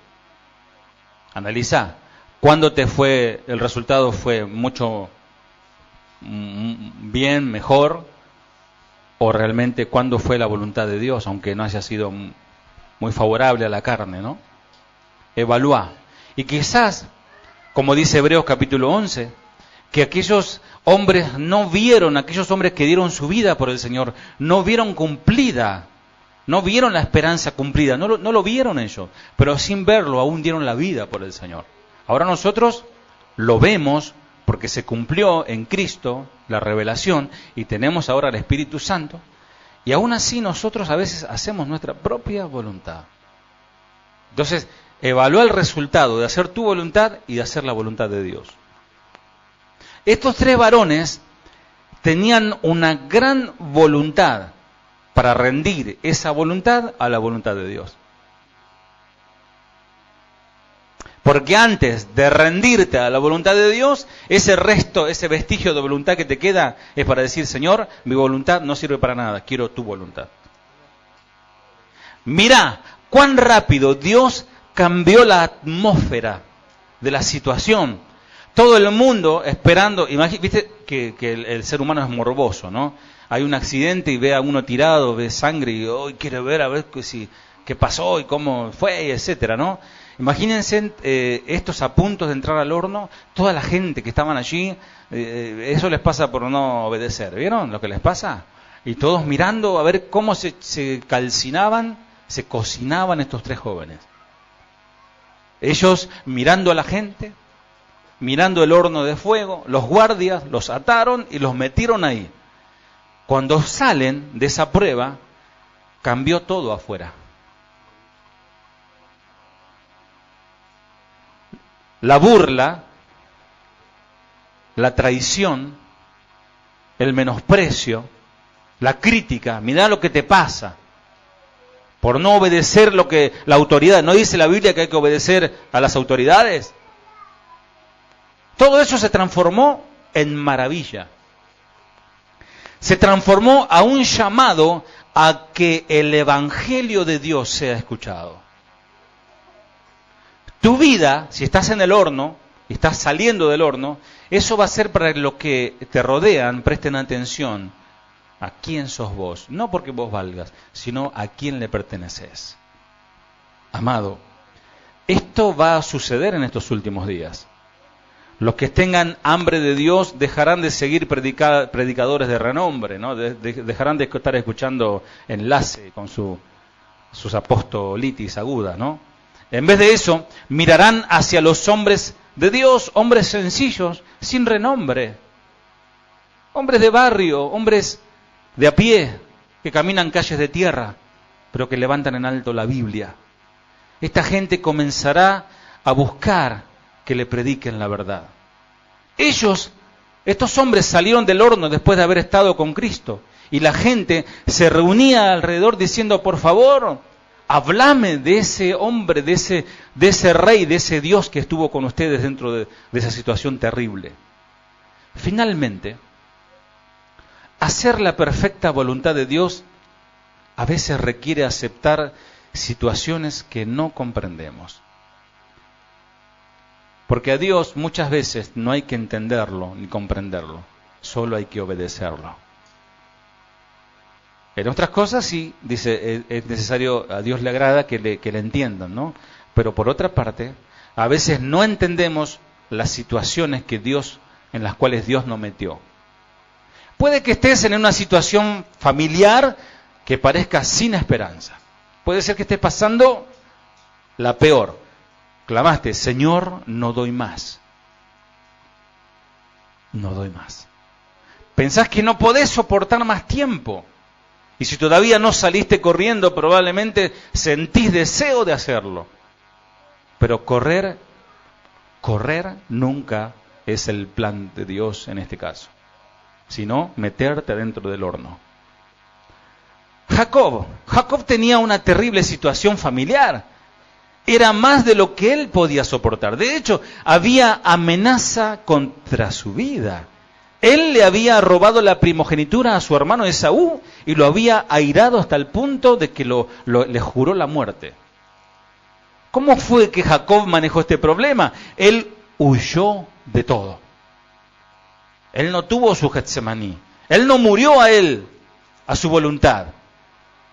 Analiza. ¿Cuándo el resultado fue mucho bien, mejor? ¿O realmente cuándo fue la voluntad de Dios, aunque no haya sido muy favorable a la carne, ¿no? Evalúa. Y quizás, como dice Hebreos capítulo 11, que aquellos hombres aquellos hombres que dieron su vida por el Señor, no vieron cumplida, no vieron la esperanza cumplida, no lo vieron ellos, pero sin verlo aún dieron la vida por el Señor. Ahora nosotros lo vemos porque se cumplió en Cristo la revelación y tenemos ahora el Espíritu Santo, y aún así nosotros a veces hacemos nuestra propia voluntad. Entonces, evalúa el resultado de hacer tu voluntad y de hacer la voluntad de Dios. Estos 3 varones tenían una gran voluntad para rendir esa voluntad a la voluntad de Dios. Porque antes de rendirte a la voluntad de Dios, ese vestigio de voluntad que te queda es para decir: Señor, mi voluntad no sirve para nada, quiero tu voluntad. Mirá cuán rápido Dios cambió la atmósfera de la situación. Todo el mundo esperando, viste que el ser humano es morboso, ¿no? Hay un accidente y ve a uno tirado, ve sangre y hoy quiere ver a ver qué pasó y cómo fue, etcétera, ¿no? Imagínense estos a punto de entrar al horno, toda la gente que estaban allí, eso les pasa por no obedecer, ¿vieron lo que les pasa? Y todos mirando a ver cómo se cocinaban estos 3 jóvenes. Ellos mirando a la gente, mirando el horno de fuego, los guardias los ataron y los metieron ahí. Cuando salen de esa prueba, cambió todo afuera. La burla, la traición, el menosprecio, la crítica, mirá lo que te pasa, por no obedecer lo que la autoridad, ¿no dice la Biblia que hay que obedecer a las autoridades? Todo eso se transformó en maravilla. Se transformó a un llamado a que el Evangelio de Dios sea escuchado. Tu vida, si estás en el horno, y estás saliendo del horno, eso va a ser para que los que te rodean presten atención a quién sos vos. No porque vos valgas, sino a quién le perteneces. Amado, esto va a suceder en estos últimos días. Los que tengan hambre de Dios dejarán de seguir predicadores de renombre, ¿no? Dejarán de estar escuchando enlace con sus apostolitis agudas, ¿no? En vez de eso, mirarán hacia los hombres de Dios, hombres sencillos, sin renombre, hombres de barrio, hombres de a pie, que caminan calles de tierra, pero que levantan en alto la Biblia. Esta gente comenzará a buscar que le prediquen la verdad. Estos hombres salieron del horno después de haber estado con Cristo, y la gente se reunía alrededor diciendo, por favor, háblame de ese hombre, de ese rey, de ese Dios que estuvo con ustedes dentro de esa situación terrible. Finalmente, hacer la perfecta voluntad de Dios a veces requiere aceptar situaciones que no comprendemos. Porque a Dios muchas veces no hay que entenderlo ni comprenderlo, solo hay que obedecerlo. En otras cosas sí, dice, es necesario, a Dios le agrada que le entiendan, ¿no? Pero por otra parte, a veces no entendemos las situaciones en las cuales Dios nos metió. Puede que estés en una situación familiar que parezca sin esperanza. Puede ser que estés pasando la peor. Clamaste, Señor, no doy más. No doy más. Pensás que no podés soportar más tiempo. Y si todavía no saliste corriendo, probablemente sentís deseo de hacerlo. Pero correr nunca es el plan de Dios en este caso, sino meterte dentro del horno. Jacob tenía una terrible situación familiar. Era más de lo que él podía soportar. De hecho, había amenaza contra su vida. Él le había robado la primogenitura a su hermano Esaú y lo había airado hasta el punto de que le juró la muerte. ¿Cómo fue que Jacob manejó este problema? Él huyó de todo. Él no tuvo su Getsemaní. Él no murió a su voluntad.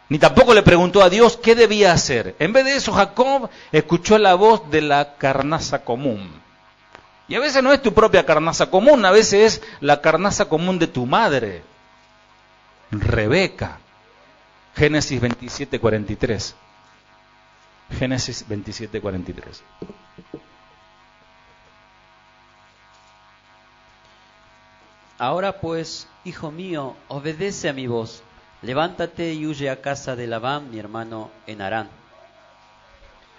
Ni tampoco le preguntó a Dios qué debía hacer. En vez de eso, Jacob escuchó la voz de la carnaza común. Y a veces no es tu propia carnaza común, a veces es la carnaza común de tu madre, Rebeca. Génesis 27:43. Génesis 27:43. Ahora pues, hijo mío, obedece a mi voz. Levántate y huye a casa de Labán, mi hermano, en Harán.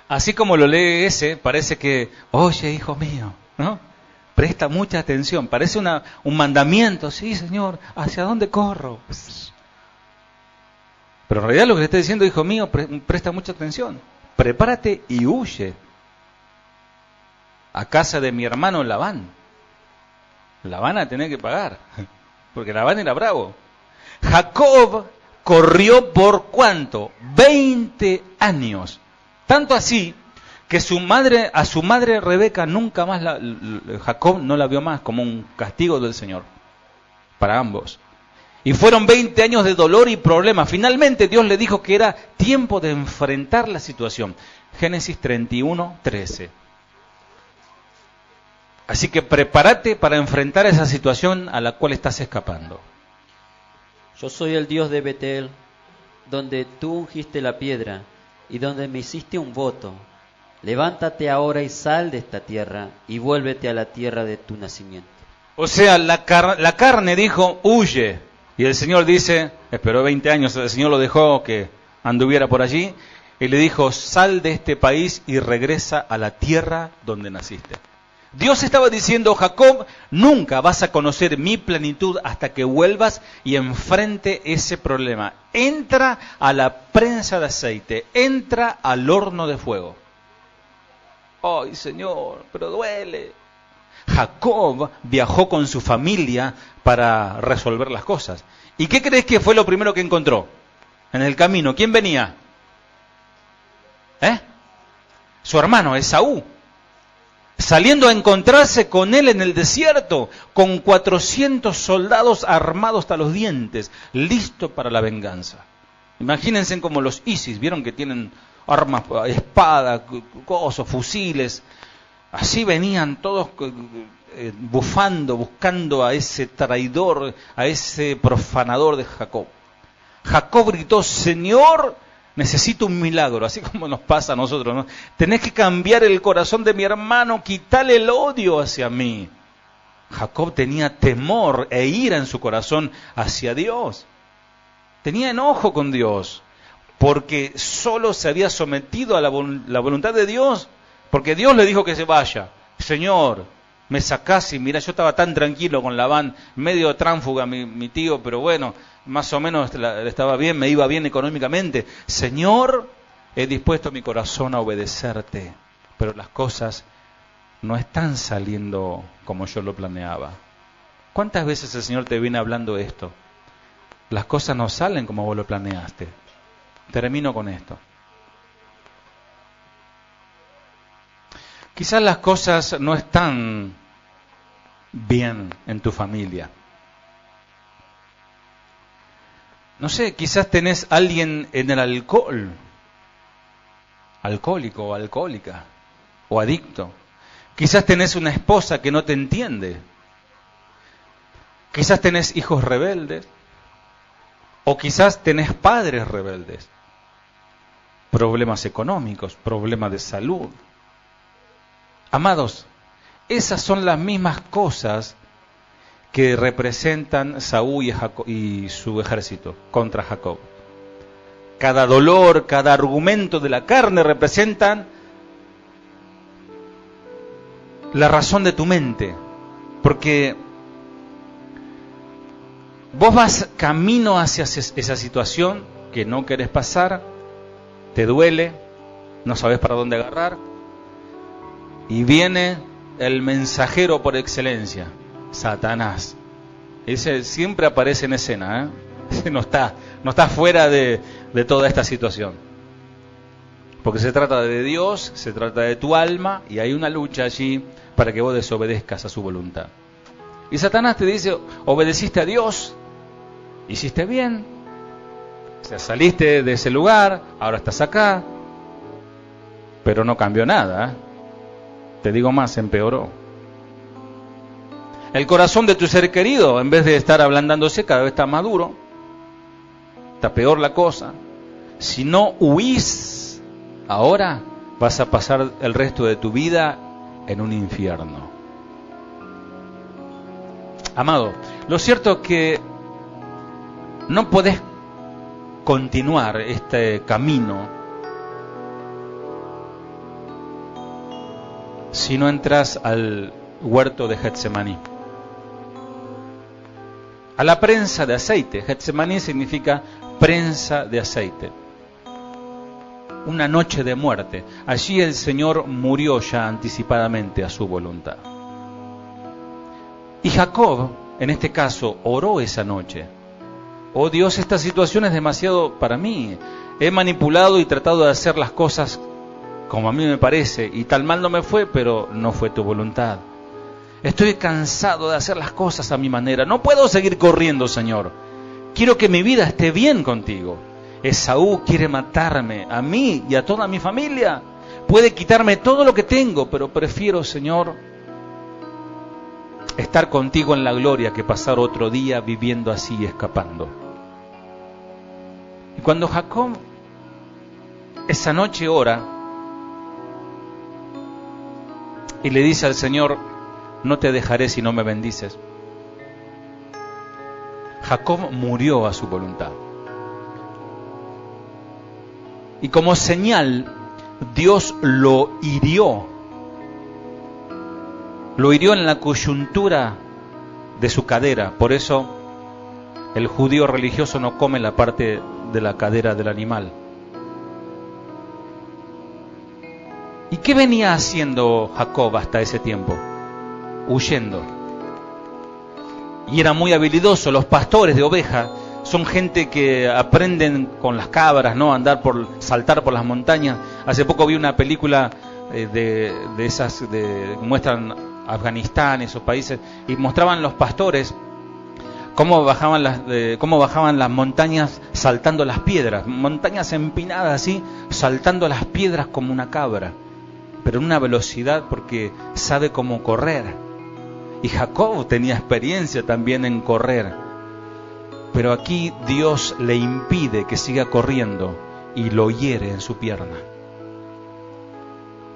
Así como lo lee ese, parece que, oye, hijo mío, ¿no? Presta mucha atención, parece un mandamiento, sí, Señor, ¿hacia dónde corro? Pero en realidad lo que le está diciendo, hijo mío, presta mucha atención, prepárate y huye a casa de mi hermano Labán. La van a tener que pagar, porque Labán era bravo. Jacob corrió por ¿cuánto? 20 años. Tanto así que a su madre Rebeca nunca más Jacob no la vio más, como un castigo del Señor para ambos. Y fueron 20 años de dolor y problemas. Finalmente Dios le dijo que era tiempo de enfrentar la situación. Génesis 31:13. Así que prepárate para enfrentar esa situación a la cual estás escapando. Yo soy el Dios de Betel, donde tú ungiste la piedra y donde me hiciste un voto. levántate ahora y sal de esta tierra y vuélvete a la tierra de tu nacimiento. O sea, la carne dijo, huye. Y el Señor dice, esperó 20 años, el Señor lo dejó que anduviera por allí, y le dijo, sal de este país y regresa a la tierra donde naciste. Dios estaba diciendo, Jacob, nunca vas a conocer mi plenitud hasta que vuelvas y enfrente ese problema. Entra a la prensa de aceite, entra al horno de fuego. ¡Ay, Señor, pero duele! Jacob viajó con su familia para resolver las cosas. ¿Y qué crees que fue lo primero que encontró en el camino? ¿Quién venía? Su hermano Esaú, saliendo a encontrarse con él en el desierto, con 400 soldados armados hasta los dientes, listos para la venganza. Imagínense como los ISIS, vieron que tienen armas, espadas, fusiles. Así venían todos bufando, buscando a ese traidor, a ese profanador de Jacob. Jacob gritó, Señor, necesito un milagro, así como nos pasa a nosotros, ¿no? Tenés que cambiar el corazón de mi hermano, quitale el odio hacia mí. Jacob tenía temor e ira en su corazón hacia Dios. Tenía enojo con Dios, porque solo se había sometido a la voluntad de Dios, porque Dios le dijo que se vaya. Señor, me sacás y mira, yo estaba tan tranquilo con Labán, medio tránfuga mi tío, pero bueno, más o menos estaba bien, me iba bien económicamente. Señor, he dispuesto mi corazón a obedecerte, pero las cosas no están saliendo como yo lo planeaba. ¿Cuántas veces el Señor te viene hablando esto? Las cosas no salen como vos lo planeaste. Termino con esto. Quizás las cosas no están bien en tu familia. No sé, quizás tenés alguien en el alcohol, alcohólico o alcohólica, o adicto. Quizás tenés una esposa que no te entiende. Quizás tenés hijos rebeldes. O quizás tenés padres rebeldes. Problemas económicos, problemas de salud. Amados, esas son las mismas cosas que representan Saúl y su ejército contra Jacob. Cada dolor, cada argumento de la carne representan la razón de tu mente. Porque vos vas camino hacia esa situación que no querés pasar, te duele, no sabes para dónde agarrar, y viene el mensajero por excelencia, Satanás. Ese siempre aparece en escena, Ese no está fuera de toda esta situación. Porque se trata de Dios, se trata de tu alma, y hay una lucha allí para que vos desobedezcas a su voluntad. Y Satanás te dice, obedeciste a Dios, hiciste bien, o sea, saliste de ese lugar, ahora estás acá, pero no cambió nada, Te digo más, empeoró. El corazón de tu ser querido, en vez de estar ablandándose, cada vez está más duro. Está peor la cosa. Si no huís ahora, vas a pasar el resto de tu vida en un infierno. Amado, lo cierto es que no podés continuar este camino si no entras al huerto de Getsemaní. A la prensa de aceite. Getsemaní significa prensa de aceite. Una noche de muerte. Allí el Señor murió ya anticipadamente a su voluntad. Y Jacob, en este caso, oró esa noche. Oh Dios, esta situación es demasiado para mí. He manipulado y tratado de hacer las cosas como a mí me parece, y tal mal no me fue, pero no fue tu voluntad. Estoy cansado de hacer las cosas a mi manera. No puedo seguir corriendo, Señor. Quiero que mi vida esté bien contigo. Esaú quiere matarme, a mí y a toda mi familia. Puede quitarme todo lo que tengo, pero prefiero, Señor, estar contigo en la gloria que pasar otro día viviendo así, escapando. Y cuando Jacob esa noche ora, y le dice al Señor: no te dejaré si no me bendices. Jacob murió a su voluntad. Y como señal, Dios lo hirió. Lo hirió en la coyuntura de su cadera. Por eso el judío religioso no come la parte de la cadera del animal. ¿Y qué venía haciendo Jacob hasta ese tiempo? Huyendo. Y era muy habilidoso. Los pastores de ovejas son gente que aprenden con las cabras, ¿no? Saltar por las montañas. Hace poco vi una película de esas, muestran Afganistán, esos países, y mostraban los pastores cómo bajaban las montañas saltando las piedras, montañas empinadas así, saltando las piedras como una cabra, pero en una velocidad porque sabe cómo correr. Y Jacob tenía experiencia también en correr, pero aquí Dios le impide que siga corriendo y lo hiere en su pierna.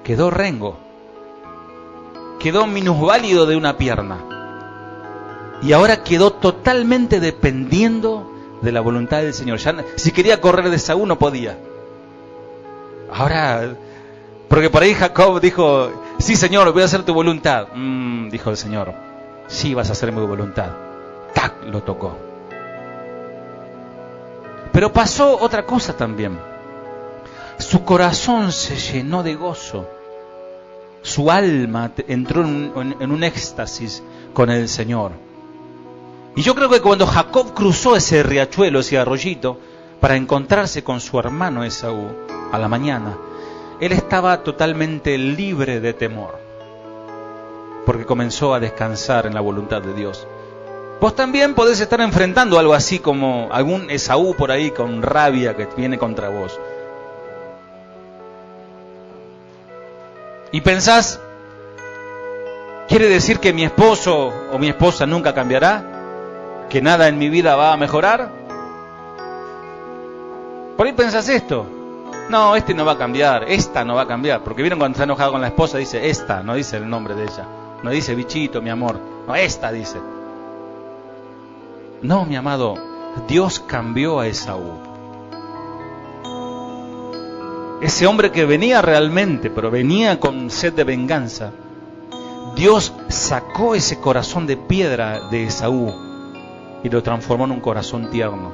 Quedó rengo, quedó minusválido de una pierna, y ahora quedó totalmente dependiendo de la voluntad del Señor. Ya, si quería correr de Esaú no podía. Ahora, porque por ahí Jacob dijo: sí, Señor, voy a hacer tu voluntad. Dijo el Señor: sí, vas a hacer mi voluntad. ¡Tac! Lo tocó. Pero pasó otra cosa también. Su corazón se llenó de gozo. Su alma entró en un éxtasis con el Señor. Y yo creo que cuando Jacob cruzó ese riachuelo, ese arroyito, para encontrarse con su hermano Esaú a la mañana, él estaba totalmente libre de temor, porque comenzó a descansar en la voluntad de Dios. Vos también podés estar enfrentando algo así, como algún Esaú por ahí con rabia que viene contra vos. Y pensás: ¿quiere decir que mi esposo o mi esposa nunca cambiará? ¿Que nada en mi vida va a mejorar? Por ahí pensás esto: no, este no va a cambiar, esta no va a cambiar. Porque vieron cuando está enojado con la esposa, dice esta, no dice el nombre de ella. No dice bichito, mi amor. No, esta dice. No, mi amado, Dios cambió a Esaú. Ese hombre que venía realmente, pero venía con sed de venganza, Dios sacó ese corazón de piedra de Esaú y lo transformó en un corazón tierno.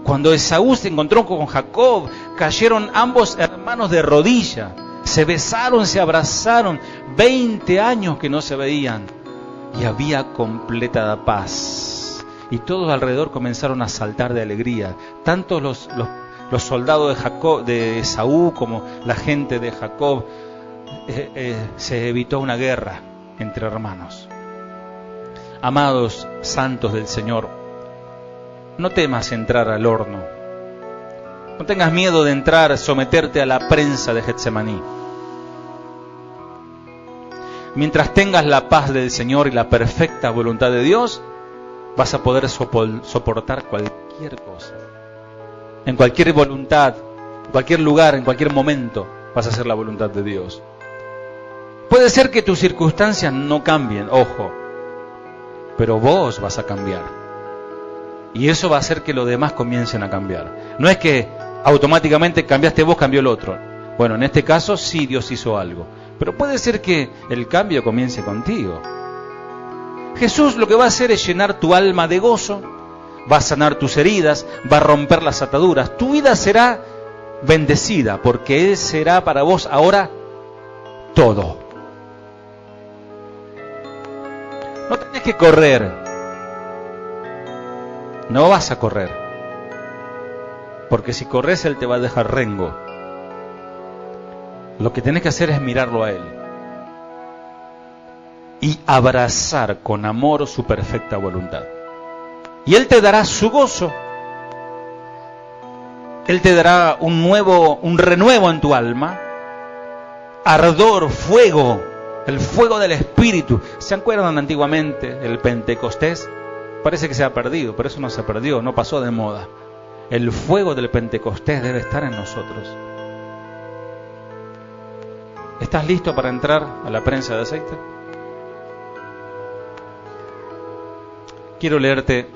Cuando Esaú se encontró con Jacob, cayeron ambos hermanos de rodilla, se besaron, se abrazaron, 20 años que no se veían, y había completa paz. Y todos alrededor comenzaron a saltar de alegría, tanto los soldados de Esaú como la gente de Jacob. Se evitó una guerra entre hermanos. Amados santos del Señor, no temas entrar al horno. No tengas miedo de entrar, someterte a la prensa de Getsemaní. Mientras tengas la paz del Señor y la perfecta voluntad de Dios, vas a poder soportar cualquier cosa. En cualquier voluntad, en cualquier lugar, en cualquier momento, vas a hacer la voluntad de Dios. Puede ser que tus circunstancias no cambien, ojo, pero vos vas a cambiar. Y eso va a hacer que los demás comiencen a cambiar. No es que automáticamente cambiaste vos, cambió el otro. Bueno, en este caso sí Dios hizo algo. Pero puede ser que el cambio comience contigo. Jesús lo que va a hacer es llenar tu alma de gozo, va a sanar tus heridas, va a romper las ataduras. Tu vida será bendecida porque Él será para vos ahora todo. No tenés que correr. No vas a correr. Porque si corres, Él te va a dejar rengo. Lo que tenés que hacer es mirarlo a Él. Y abrazar con amor su perfecta voluntad. Y Él te dará su gozo. Él te dará un renuevo en tu alma. Ardor, fuego. El fuego del Espíritu. ¿Se acuerdan antiguamente el Pentecostés? Parece que se ha perdido, pero eso no se perdió, no pasó de moda. El fuego del Pentecostés debe estar en nosotros. ¿Estás listo para entrar a la prensa de aceite? Quiero leerte,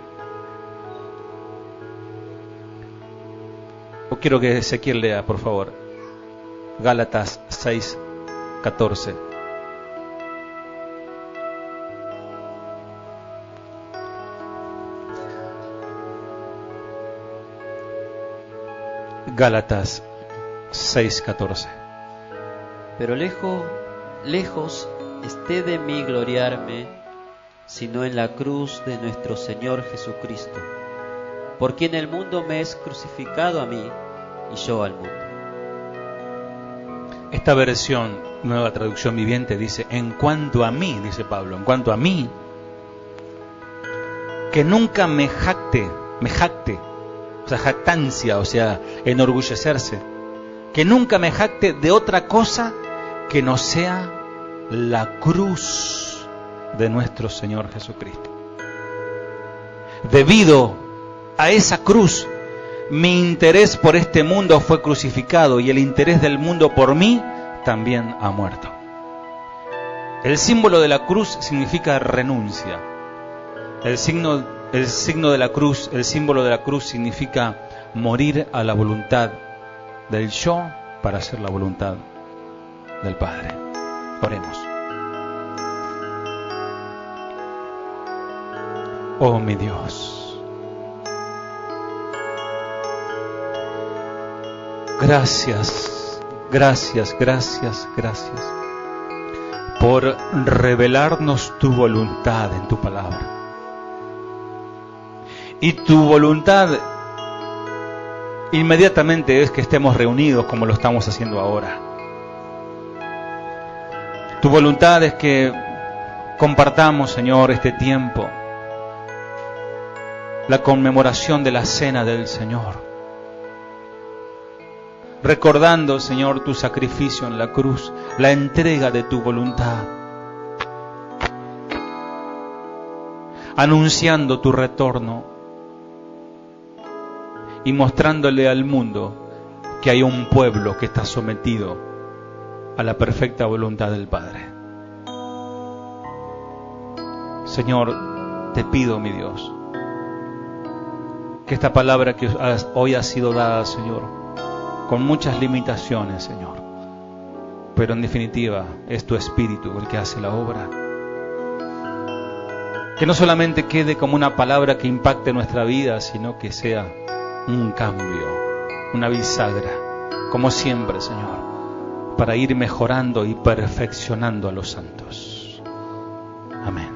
o quiero que Ezequiel lea, por favor, Gálatas 6:14. Gálatas 6:14. Pero lejos esté de mí gloriarme, sino en la cruz de nuestro Señor Jesucristo, por quien el mundo me es crucificado a mí y yo al mundo. Esta versión, Nueva Traducción Viviente, dice: en cuanto a mí, dice Pablo, en cuanto a mí, que nunca me jacte, o sea, jactancia, o sea, enorgullecerse, que nunca me jacte de otra cosa que no sea la cruz de nuestro Señor Jesucristo. Debido a esa cruz, mi interés por este mundo fue crucificado y el interés del mundo por mí también ha muerto. El símbolo de la cruz significa renuncia. El símbolo de la cruz significa morir a la voluntad del yo para hacer la voluntad del Padre. Oremos. Oh mi Dios, gracias por revelarnos tu voluntad en tu palabra. Y tu voluntad inmediatamente es que estemos reunidos como lo estamos haciendo ahora. Tu voluntad es que compartamos, Señor, este tiempo, la conmemoración de la cena del Señor, recordando, Señor, tu sacrificio en la cruz, la entrega de tu voluntad, anunciando tu retorno y mostrándole al mundo que hay un pueblo que está sometido a la perfecta voluntad del Padre. Señor, te pido, mi Dios, que esta palabra que hoy ha sido dada, Señor, con muchas limitaciones, Señor, pero en definitiva es tu Espíritu el que hace la obra. Que no solamente quede como una palabra que impacte nuestra vida, sino que sea un cambio, una bisagra, como siempre, Señor, para ir mejorando y perfeccionando a los santos. Amén.